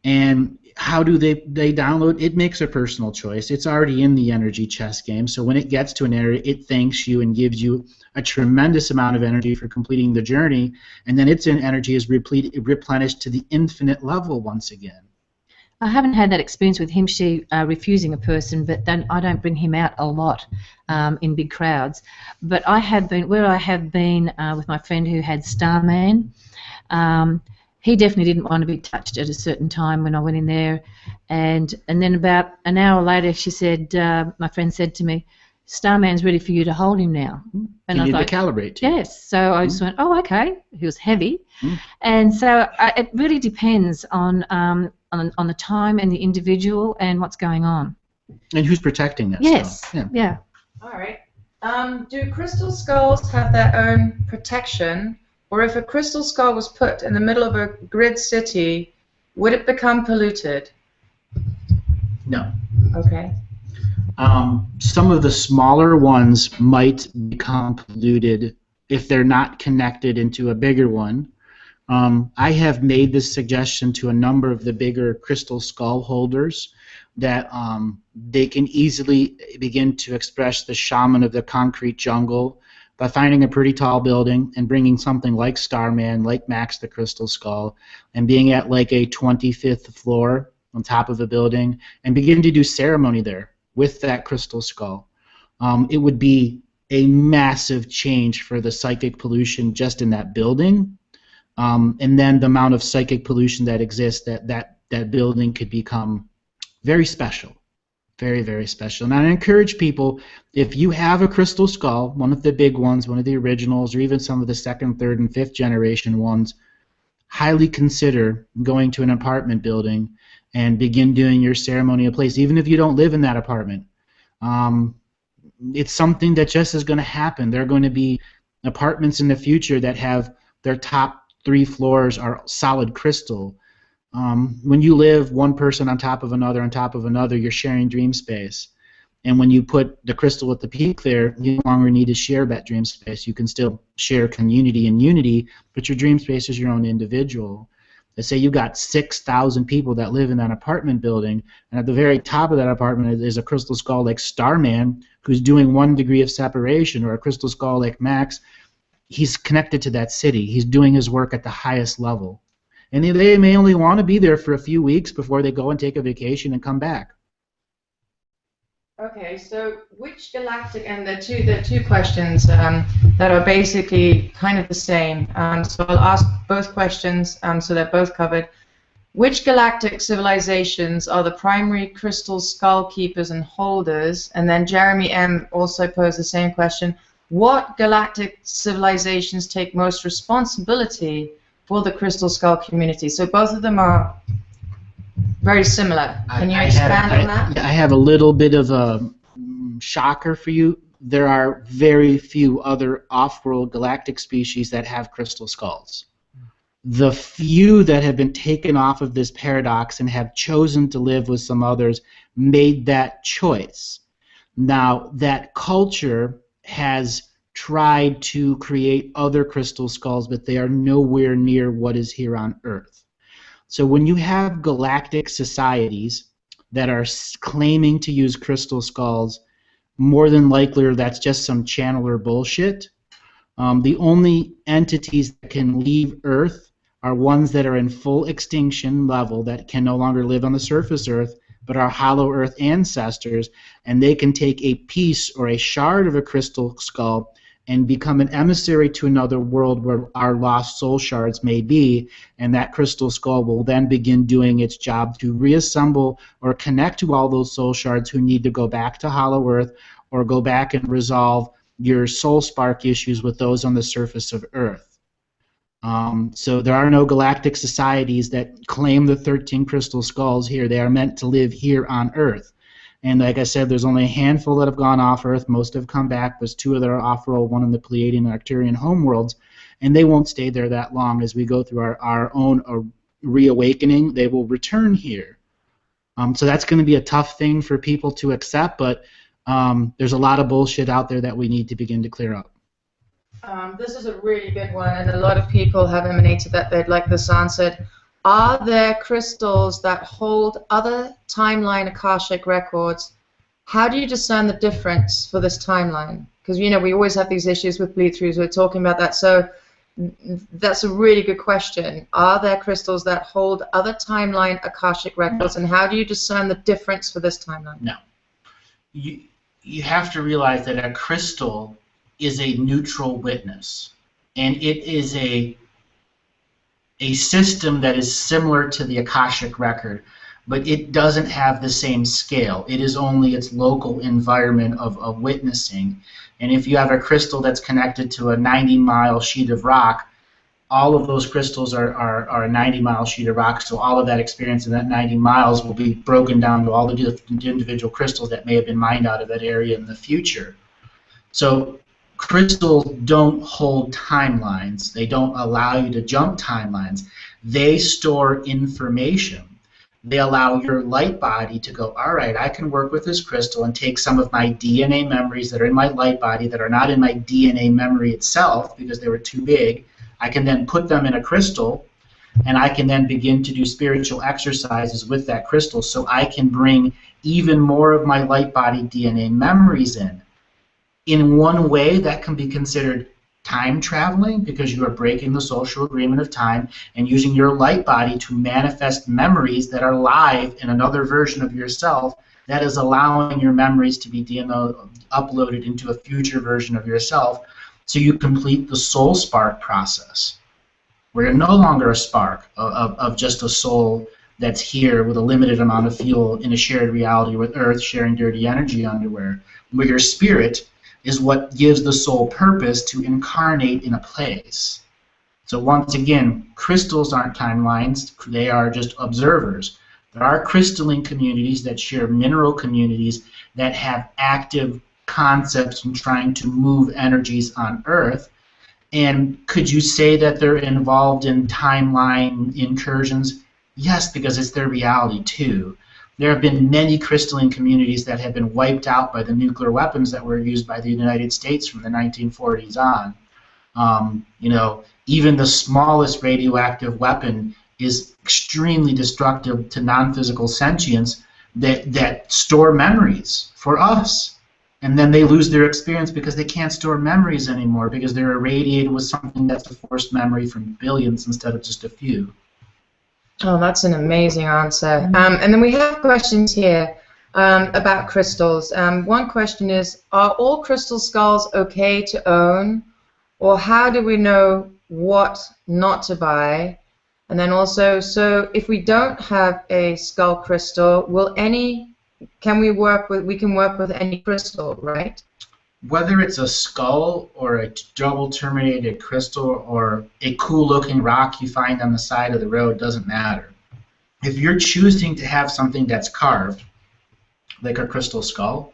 And how do they download? It makes a personal choice. It's already in the energy chess game. So when it gets to an area, it thanks you and gives you a tremendous amount of energy for completing the journey. And then its energy is replenished to the infinite level once again. I haven't had that experience with him, she refusing a person, but then I don't bring him out a lot in big crowds. But I have been, where I have been with my friend who had Starman, he definitely didn't want to be touched at a certain time when I went in there. And then about an hour later, she said, my friend said to me, Starman's ready for you to hold him now. And You I need thought, to calibrate too. yes. So I just went, oh, okay. He was heavy. And so it really depends on the time and the individual and what's going on. And who's protecting that Yes. stuff. Yeah. All right. Do crystal skulls have their own protection, or if a crystal skull was put in the middle of a grid city, would it become polluted? No. Okay. Some of the smaller ones might become polluted if they're not connected into a bigger one. I have made this suggestion to a number of the bigger crystal skull holders that they can easily begin to express the shaman of the concrete jungle by finding a pretty tall building and bringing something like Starman, like Max the Crystal Skull, and being at like a 25th floor on top of a building and begin to do ceremony there with that crystal skull. It would be a massive change for the psychic pollution just in that building. And then the amount of psychic pollution that exists, that building could become very special. Very, very special. And I encourage people, if you have a crystal skull, one of the big ones, one of the originals, or even some of the second, third, and fifth generation ones, highly consider going to an apartment building and begin doing your ceremonial place, even if you don't live in that apartment. It's something that just is going to happen. There are going to be apartments in the future that have their top 3 floors are solid crystal. When you live one person on top of another, you're sharing dream space. And when you put the crystal at the peak there, you no longer need to share that dream space. You can still share community and unity, but your dream space is your own individual. Let's say you've got 6,000 people that live in that apartment building, and at the very top of that apartment is a crystal skull like Starman, who's doing 1 degree of separation, or a crystal skull like Max. He's connected to that city. He's doing his work at the highest level. And they may only want to be there for a few weeks before they go and take a vacation and come back. Okay, so which galactic, and there are two questions that are basically kind of the same. So I'll ask both questions so they're both covered. Which galactic civilizations are the primary crystal skull keepers and holders? And then Jeremy M. also posed the same question. What galactic civilizations take most responsibility for the crystal skull community? So both of them are very similar. Can you expand on that? I have a little bit of a shocker for you. There are very few other off-world galactic species that have crystal skulls. The few that have been taken off of this paradox and have chosen to live with some others made that choice. Now, that culture has tried to create other crystal skulls, but they are nowhere near what is here on Earth. So when you have galactic societies that are claiming to use crystal skulls, more than likely that's just some channeler bullshit. The only entities that can leave Earth are ones that are in full extinction level, that can no longer live on the surface Earth, but are hollow Earth ancestors, and they can take a piece or a shard of a crystal skull and become an emissary to another world where our lost soul shards may be, and that crystal skull will then begin doing its job to reassemble or connect to all those soul shards who need to go back to Hollow Earth or go back and resolve your soul spark issues with those on the surface of Earth. So there are no galactic societies that claim the 13 crystal skulls here. They are meant to live here on Earth. And like I said, there's only a handful that have gone off Earth. Most have come back. There's 2 that are off-world, one in the Pleiadian and Arcturian homeworlds, and they won't stay there that long. As we go through our own reawakening, they will return here. So that's going to be a tough thing for people to accept, but there's a lot of bullshit out there that we need to begin to clear up. This is a really good one, and a lot of people have emanated that they'd like this answered. Are there crystals that hold other timeline Akashic records? How do you discern the difference for this timeline? Because, you know, we always have these issues with bleed-throughs. We're talking about that. So That's a really good question. Are there crystals that hold other timeline Akashic records, and how do you discern the difference for this timeline? No. You have to realize that a crystal is a neutral witness, and it is a system that is similar to the Akashic record, but it doesn't have the same scale. It is only its local environment of witnessing. And if you have a crystal that's connected to a 90-mile sheet of rock, all of those crystals are a 90-mile sheet of rock, so all of that experience in that 90 miles will be broken down to all the individual crystals that may have been mined out of that area in the future. So crystals don't hold timelines. They don't allow you to jump timelines. They store information. They allow your light body to go, all right, I can work with this crystal and take some of my DNA memories that are in my light body that are not in my DNA memory itself because they were too big. I can then put them in a crystal, and I can then begin to do spiritual exercises with that crystal so I can bring even more of my light body DNA memories in. In one way, that can be considered time traveling because you are breaking the social agreement of time and using your light body to manifest memories that are live in another version of yourself that is allowing your memories to be uploaded into a future version of yourself, so you complete the soul spark process, where you're no longer a spark of just a soul that's here with a limited amount of fuel in a shared reality with Earth sharing dirty energy underwear, where your spirit is what gives the soul purpose to incarnate in a place. So once again, crystals aren't timelines, they are just observers. There are crystalline communities that share mineral communities that have active concepts in trying to move energies on Earth. And could you say that they're involved in timeline incursions? Yes, because it's their reality too. There have been many crystalline communities that have been wiped out by the nuclear weapons that were used by the United States from the 1940s on. Even the smallest radioactive weapon is extremely destructive to non-physical sentience that store memories for us. And then they lose their experience because they can't store memories anymore because they're irradiated with something that's a forced memory from billions instead of just a few. Oh, that's an amazing answer. And then we have questions here about crystals. One question is, are all crystal skulls okay to own? Or how do we know what not to buy? And then also, so if we don't have a skull crystal, we can work with any crystal, right? Whether it's a skull or a double terminated crystal or a cool looking rock you find on the side of the road doesn't matter. If you're choosing to have something that's carved, like a crystal skull,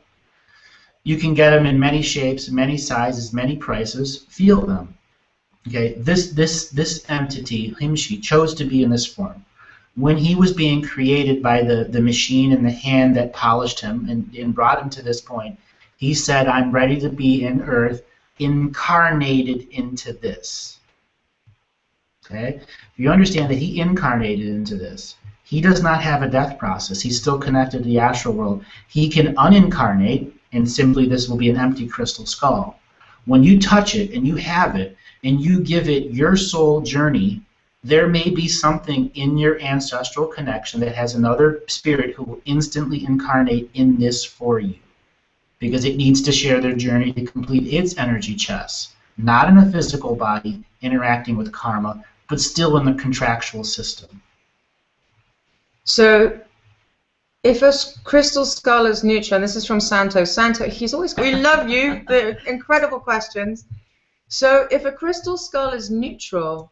you can get them in many shapes, many sizes, many prices. Feel them. Okay, this entity, Himshi, chose to be in this form. When he was being created by the machine and the hand that polished him and brought him to this point, he said, I'm ready to be in Earth, incarnated into this. Okay? You understand that he incarnated into this. He does not have a death process. He's still connected to the astral world. He can unincarnate, and simply this will be an empty crystal skull. When you touch it and you have it, and you give it your soul journey, there may be something in your ancestral connection that has another spirit who will instantly incarnate in this for you, because it needs to share their journey to complete its energy chess, not in a physical body interacting with karma, but still in the contractual system. So if a crystal skull is neutral, and this is from Santo. Santo, we love you, the incredible questions. So if a crystal skull is neutral,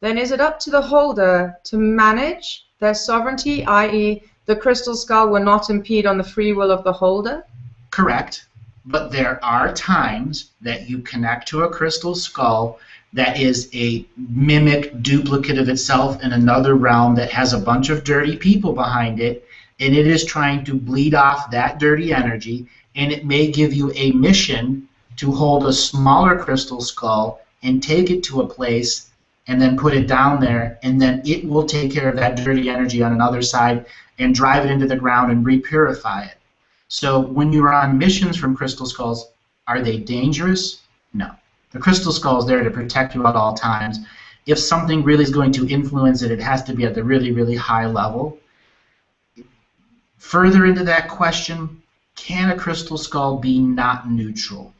then is it up to the holder to manage their sovereignty, i.e. the crystal skull will not impede on the free will of the holder? Correct. But there are times that you connect to a crystal skull that is a mimic duplicate of itself in another realm that has a bunch of dirty people behind it, and it is trying to bleed off that dirty energy, and it may give you a mission to hold a smaller crystal skull and take it to a place and then put it down there, and then it will take care of that dirty energy on another side and drive it into the ground and repurify it. So when you're on missions from crystal skulls, are they dangerous? No, The crystal skull is there to protect you at all times. If something really is going to influence it, it has to be at the really, really high level. Further into that question, can a crystal skull be not neutral?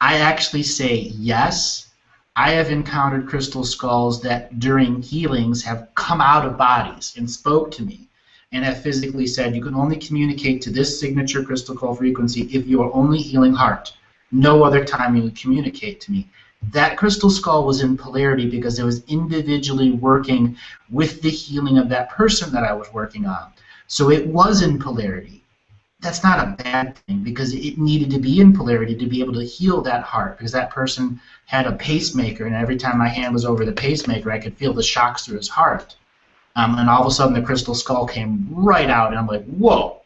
I actually say yes. I have encountered crystal skulls that during healings have come out of bodies and spoke to me and have physically said, you can only communicate to this signature crystal call frequency if you are only healing heart. No other time you would communicate to me. That crystal skull was in polarity because it was individually working with the healing of that person that I was working on. So it was in polarity. That's not a bad thing because it needed to be in polarity to be able to heal that heart, because that person had a pacemaker, and every time my hand was over the pacemaker, I could feel the shocks through his heart. And all of a sudden, the crystal skull came right out, and I'm like, whoa.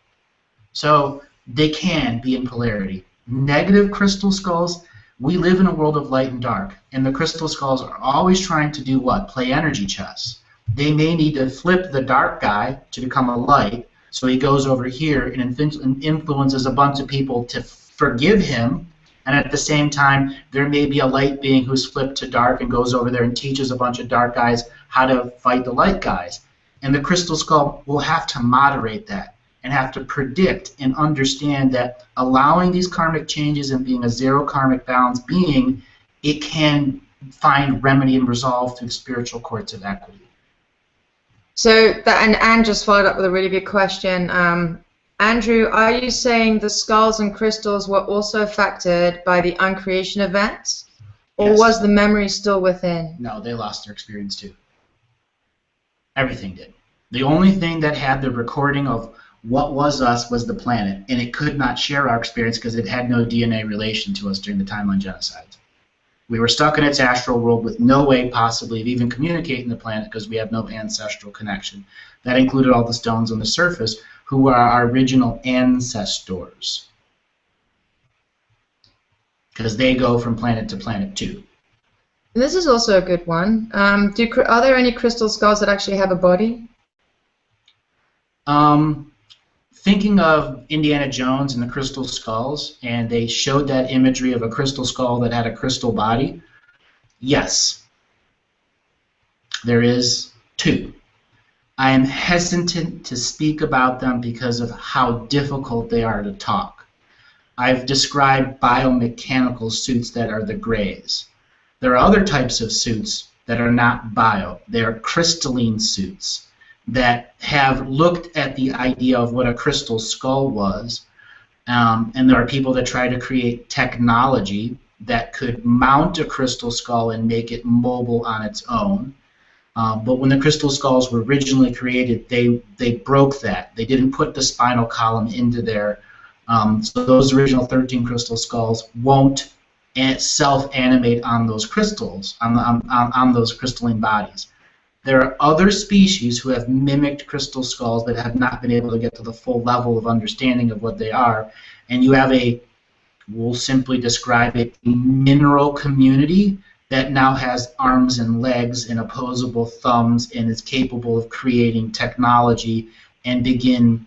So they can be in polarity. Negative crystal skulls, we live in a world of light and dark, and the crystal skulls are always trying to do what? Play energy chess. They may need to flip the dark guy to become a light, so he goes over here and influences a bunch of people to forgive him, and at the same time, there may be a light being who's flipped to dark and goes over there and teaches a bunch of dark guys how to fight the light guys. And the crystal skull will have to moderate that and have to predict and understand that allowing these karmic changes and being a zero karmic balance being, it can find remedy and resolve through the spiritual courts of equity. So, and Anne just followed up with a really good question. Andrew, are you saying the skulls and crystals were also affected by the uncreation events? Or Yes. was the memory still within? No, they lost their experience too. Everything did. The only thing that had the recording of what was us was the planet, and it could not share our experience because it had no DNA relation to us during the timeline genocide. We were stuck in its astral world with no way possibly of even communicating the planet because we have no ancestral connection. That included all the stones on the surface who were our original ancestors, because they go from planet to planet too. This is also a good one. Are there any crystal skulls that actually have a body? Thinking of Indiana Jones and the crystal skulls, and they showed that imagery of a crystal skull that had a crystal body, yes, there is two. I am hesitant to speak about them because of how difficult they are to talk. I've described biomechanical suits that are the grays. There are other types of suits that are not bio. They are crystalline suits that have looked at the idea of what a crystal skull was, and there are people that try to create technology that could mount a crystal skull and make it mobile on its own. But when the crystal skulls were originally created, they broke that. They didn't put the spinal column into there. So those original 13 crystal skulls won't self-animate on those crystals, on those crystalline bodies. There are other species who have mimicked crystal skulls that have not been able to get to the full level of understanding of what they are. And you have we'll simply describe it, a mineral community that now has arms and legs and opposable thumbs and is capable of creating technology and begin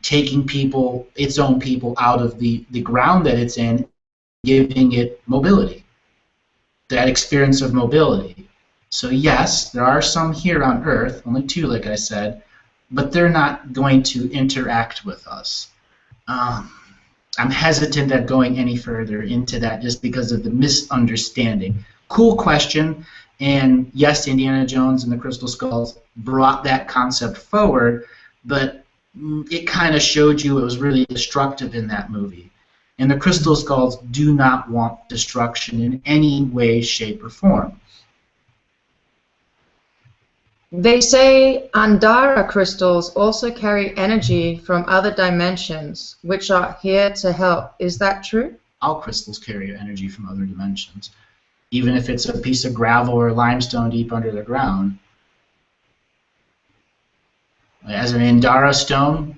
taking people, its own people, out of the ground that it's in, giving it mobility, that experience of mobility. So yes, there are some here on Earth, only two like I said, but they're not going to interact with us. I'm hesitant at going any further into that just because of the misunderstanding. Cool question, and yes, Indiana Jones and the Crystal Skulls brought that concept forward, but it kind of showed you it was really destructive in that movie. And the Crystal Skulls do not want destruction in any way, shape, or form. They say Andara crystals also carry energy from other dimensions, which are here to help. Is that true? All crystals carry energy from other dimensions, even if it's a piece of gravel or limestone deep under the ground. As an Andara stone,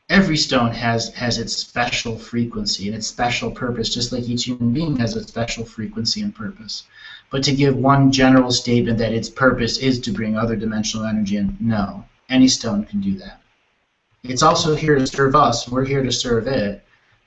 every stone has its special frequency and its special purpose, just like each human being has its special frequency and purpose. But to give one general statement that its purpose is to bring other dimensional energy in, no. Any stone can do that. It's also here to serve us, we're here to serve it,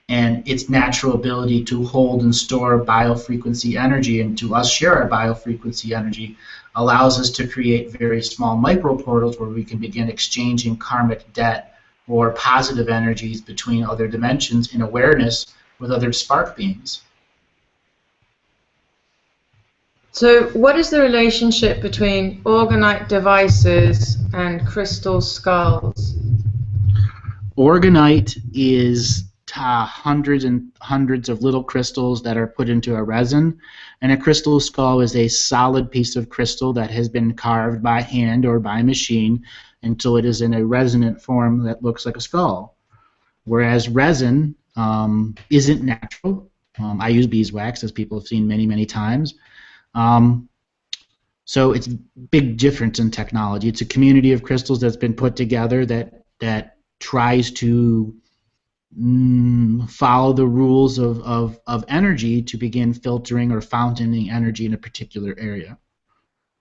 and its natural ability to hold and store biofrequency energy and to us share our biofrequency energy allows us to create very small microportals where we can begin exchanging karmic debt or positive energies between other dimensions in awareness with other spark beings. So what is the relationship between orgonite devices and crystal skulls? Orgonite is hundreds and hundreds of little crystals that are put into a resin, and a crystal skull is a solid piece of crystal that has been carved by hand or by machine until it is in a resonant form that looks like a skull. Whereas resin isn't natural. I use beeswax, as people have seen many, many times. So it's a big difference in technology. It's a community of crystals that's been put together that tries to follow the rules of energy to begin filtering or fountaining energy in a particular area.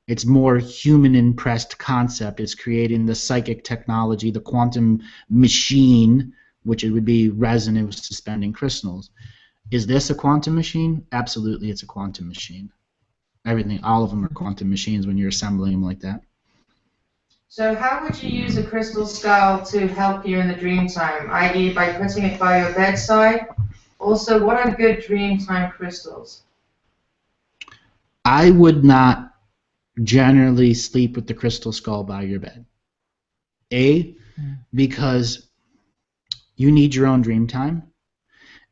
It's more human-impressed concept. It's creating the psychic technology, the quantum machine, which it would be resin with suspending crystals. Is this a quantum machine? Absolutely, it's a quantum machine. Everything, all of them are quantum machines when you're assembling them like that. So how would you use a crystal skull to help you in the dream time, i.e. by putting it by your bedside? Also, what are good dream time crystals? I would not generally sleep with the crystal skull by your bed. Because you need your own dream time.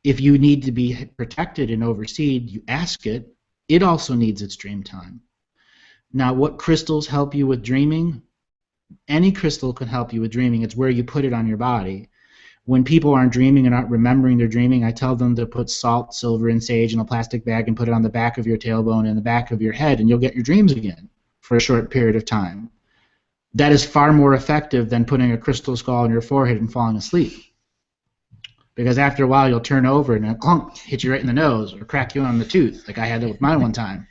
If you need to be protected and overseen, you ask it. It also needs its dream time. Now, what crystals help you with dreaming? Any crystal can help you with dreaming. It's where you put it on your body. When people aren't dreaming and aren't remembering their dreaming, I tell them to put salt, silver, and sage in a plastic bag and put it on the back of your tailbone and the back of your head, and you'll get your dreams again for a short period of time. That is far more effective than putting a crystal skull on your forehead and falling asleep. Because after a while, you'll turn over and a clunk hit you right in the nose or crack you on the tooth, like I had with mine one time.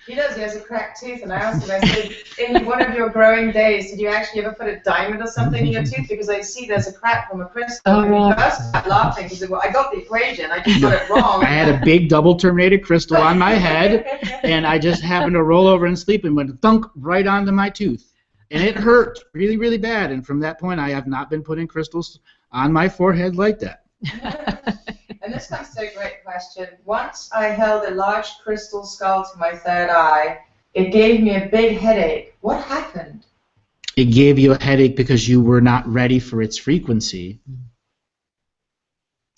He does. He has a cracked tooth, and I asked him, I said, in one of your growing days, did you actually ever put a diamond or something in your tooth? Because I see there's a crack from a crystal. Oh, And right. he burst out laughing. He said, well, I got the equation. I just got it wrong. I had a big double terminated crystal on my head, and I just happened to roll over and sleep and went thunk right onto my tooth. And it hurt really, really bad. And from that point, I have not been putting crystals on my forehead like that. And this comes to a great question. Once I held a large crystal skull to my third eye, it gave me a big headache. What happened? It gave you a headache because you were not ready for its frequency.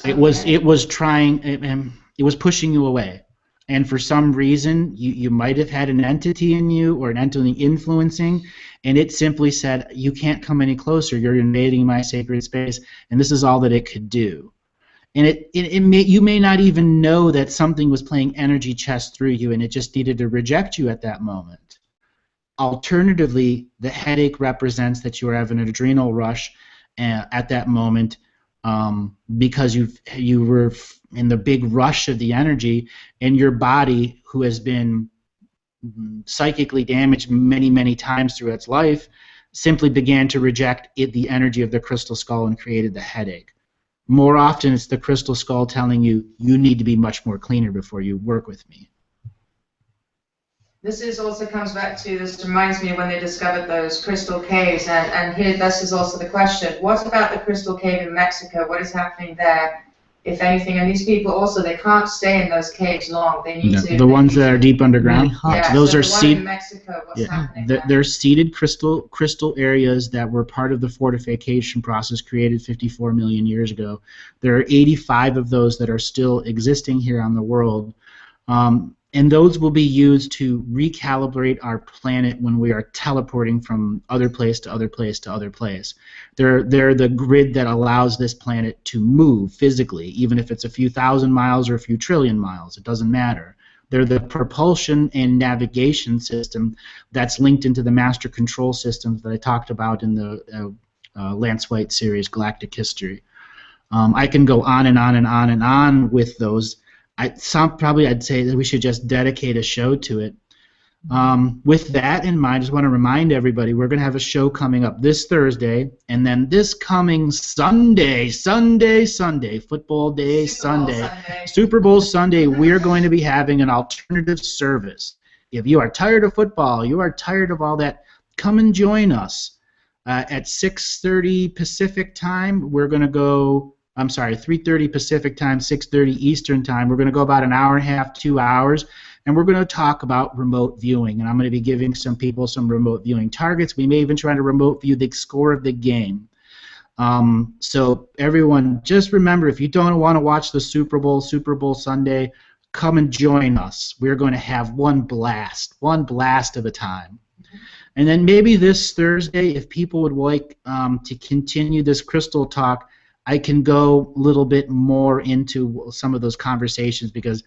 It was trying, it was pushing you away. And for some reason, you might have had an entity in you or an entity influencing, and it simply said, you can't come any closer, you're invading my sacred space, and this is all that it could do. And you may not even know that something was playing energy chess through you, and it just needed to reject you at that moment. Alternatively, the headache represents that you are having an adrenal rush at that moment because you were in the big rush of the energy, and your body, who has been psychically damaged many, many times through its life, simply began to reject the energy of the crystal skull and created the headache. More often, it's the crystal skull telling you, you need to be much more cleaner before you work with me. This also comes back to, this reminds me of when they discovered those crystal caves, and here this is also the question, what about the crystal cave in Mexico? What is happening there, if anything? And these people also, they can't stay in those caves long. They need to... The ones that are deep underground? Really Yeah, those so are the one seated. in Mexico, what's happening there? They're seated crystal areas that were part of the fortification process created 54 million years ago. There are 85 of those that are still existing here on the world. And those will be used to recalibrate our planet when we are teleporting from other place to other place to other place. They're the grid that allows this planet to move physically, even if it's a few thousand miles or a few trillion miles. It doesn't matter. They're the propulsion and navigation system that's linked into the master control systems that I talked about in the Lance White series, Galactic History. I can go on and on and on and on with those. I'd say that we should just dedicate a show to it. With that in mind, I just want to remind everybody we're going to have a show coming up this Thursday, and then this coming Sunday, Football Day Sunday, Super Bowl Sunday, we're going to be having an alternative service. If you are tired of football, you are tired of all that, come and join us. At 6:30 Pacific time, we're going to go, 3:30 Pacific time, 6:30 Eastern time. We're going to go about an hour and a half, 2 hours. And we're going to talk about remote viewing, and I'm going to be giving some people some remote viewing targets. We may even try to remote view the score of the game. So everyone, just remember, if you don't want to watch the Super Bowl Sunday, come and join us. We're going to have one blast of a time. And then maybe this Thursday, if people would like to continue this crystal talk, I can go a little bit more into some of those conversations, because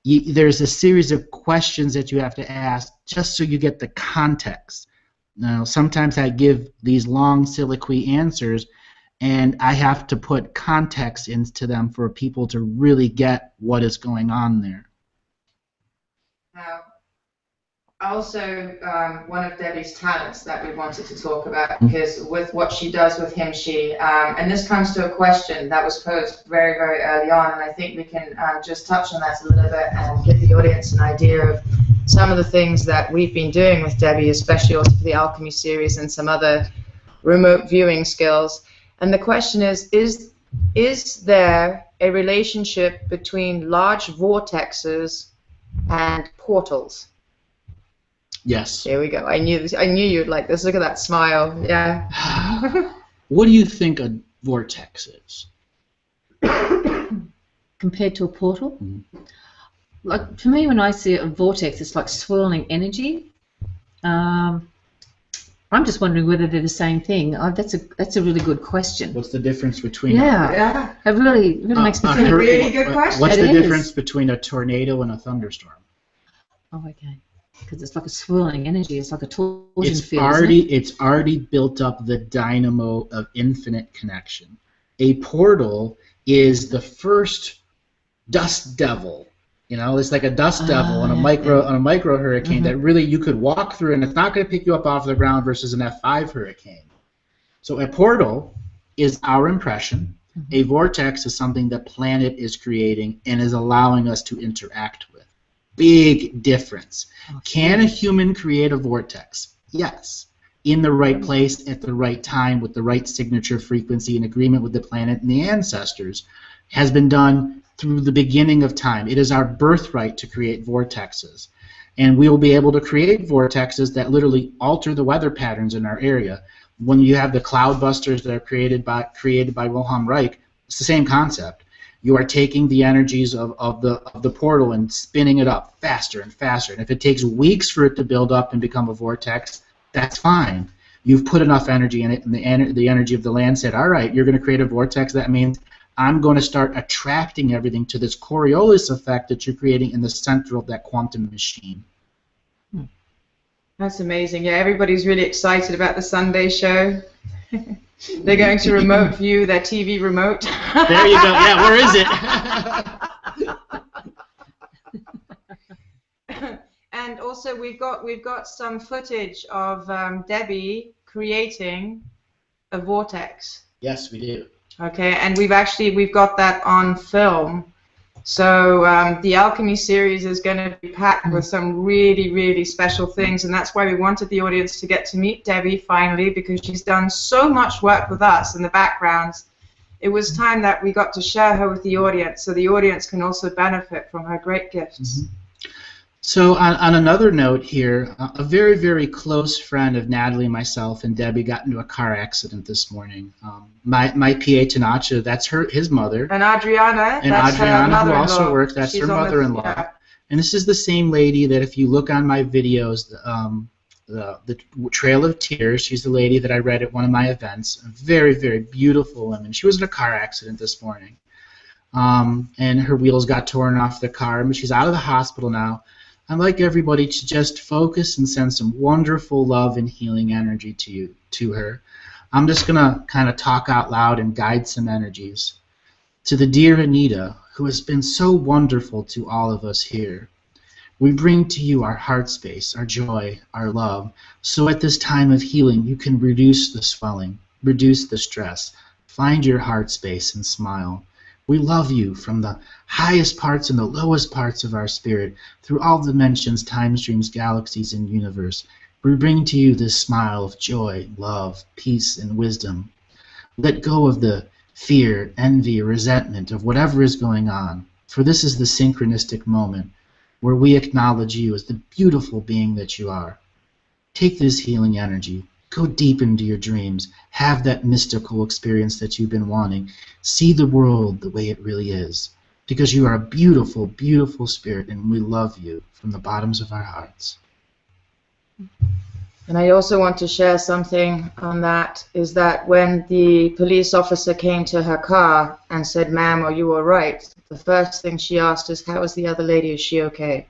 there's a series of questions that you have to ask just so you get the context. Now, sometimes I give these long soliloquy answers, and I have to put context into them for people to really get what is going on there. Now, also, one of Debbie's talents that we wanted to talk about, because with what she does with him, and this comes to a question that was posed very, very early on, and I think we can just touch on that a little bit and give the audience an idea of some of the things that we've been doing with Debbie, especially also for the Alchemy series and some other remote viewing skills. And the question is there a relationship between large vortexes and portals? Yes. There we go. I knew you'd like this. Look at that smile. Yeah. What do you think a vortex is? Compared to a portal? Like, for me, when I see a vortex, it's like swirling energy. I'm just wondering whether they're the same thing. That's a really good question. What's the difference between? Yeah. It really makes me think. Really good question. What's the difference between a tornado and a thunderstorm? Oh, okay. Because it's like a swirling energy. It's like a torsion field. It's already built up the dynamo of infinite connection. A portal is the first dust devil. You know, it's like a dust devil on a micro hurricane that really you could walk through, and it's not going to pick you up off the ground versus an F5 hurricane. So a portal is our impression. A vortex is something the planet is creating and is allowing us to interact with. Big difference. Can a human create a vortex? Yes. In the right place, at the right time, with the right signature frequency, in agreement with the planet and the ancestors, has been done through the beginning of time. It is our birthright to create vortexes. And we will be able to create vortexes that literally alter the weather patterns in our area. When you have the cloudbusters that are created by Wilhelm Reich, it's the same concept. You are taking the energies of the portal and spinning it up faster and faster. And if it takes weeks for it to build up and become a vortex, that's fine. You've put enough energy in it, and the energy of the land said, all right, you're going to create a vortex. That means I'm going to start attracting everything to this Coriolis effect that you're creating in the center of that quantum machine. That's amazing. Yeah, everybody's really excited about the Sunday show. They're going to remote view their TV remote. There you go. Yeah, where is it? And also we've got some footage of Debbie creating a vortex. Yes, we do. Okay, and we've got that on film. So the Alchemy series is going to be packed with some really, really special things, and that's why we wanted the audience to get to meet Debbie finally, because she's done so much work with us in the background. It was time that we got to share her with the audience, so the audience can also benefit from her great gifts. So on another note here, a very, very close friend of Natalie, myself, and Debbie got into a car accident this morning. My PA Tanacha, that's his mother. And Adriana, who also works, that's her mother-in-law. Yeah. And this is the same lady that if you look on my videos, the Trail of Tears, she's the lady that I read at one of my events. A very, very beautiful woman. She was in a car accident this morning. And her wheels got torn off the car, but she's out of the hospital now. I'd like everybody to just focus and send some wonderful love and healing energy to her. I'm just going to kind of talk out loud and guide some energies. To the dear Anita, who has been so wonderful to all of us here. We bring to you our heart space, our joy, our love, so at this time of healing you can reduce the swelling, reduce the stress, find your heart space and smile. We love you from the highest parts and the lowest parts of our spirit, through all dimensions, time streams, galaxies, and universe. We bring to you this smile of joy, love, peace, and wisdom. Let go of the fear, envy, resentment of whatever is going on, for this is the synchronistic moment where we acknowledge you as the beautiful being that you are. Take this healing energy, go deep into your dreams, have that mystical experience that you've been wanting, see the world the way it really is, because you are a beautiful, beautiful spirit, and we love you from the bottoms of our hearts. And I also want to share something on that, is that when the police officer came to her car and said, "Ma'am, are you all right?" the first thing she asked is, "How is the other lady? Is she okay?"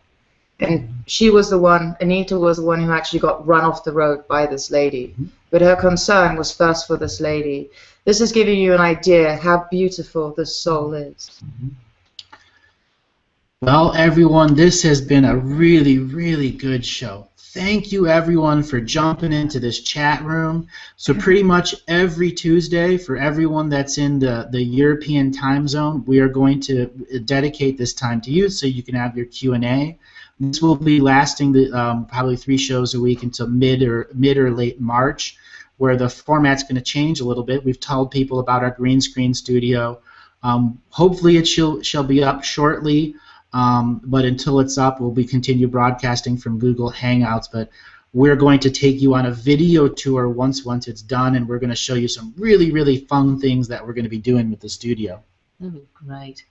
And she was the one, Anita was the one who actually got run off the road by this lady. But her concern was first for this lady. This is giving you an idea how beautiful this soul is. Well, everyone, this has been a really, really good show. Thank you, everyone, for jumping into this chat room. So pretty much every Tuesday, for everyone that's in the European time zone, we are going to dedicate this time to you so you can have your Q&A. This will be lasting probably 3 shows a week until mid or late March, where the format's going to change a little bit. We've told people about our green screen studio. Hopefully it shall be up shortly. But until it's up, we'll be continue broadcasting from Google Hangouts. But we're going to take you on a video tour once it's done, and we're going to show you some really, really fun things that we're going to be doing with the studio. That'd be great.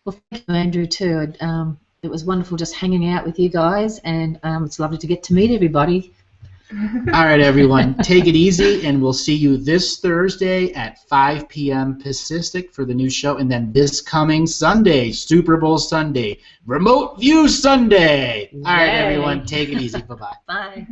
Well, thank you, Andrew, too. It was wonderful just hanging out with you guys, and it's lovely to get to meet everybody. All right, everyone, take it easy, and we'll see you this Thursday at 5 p.m. Pacific for the new show, and then this coming Sunday, Super Bowl Sunday, Remote View Sunday. All right, everyone, take it easy. Bye-bye. Bye.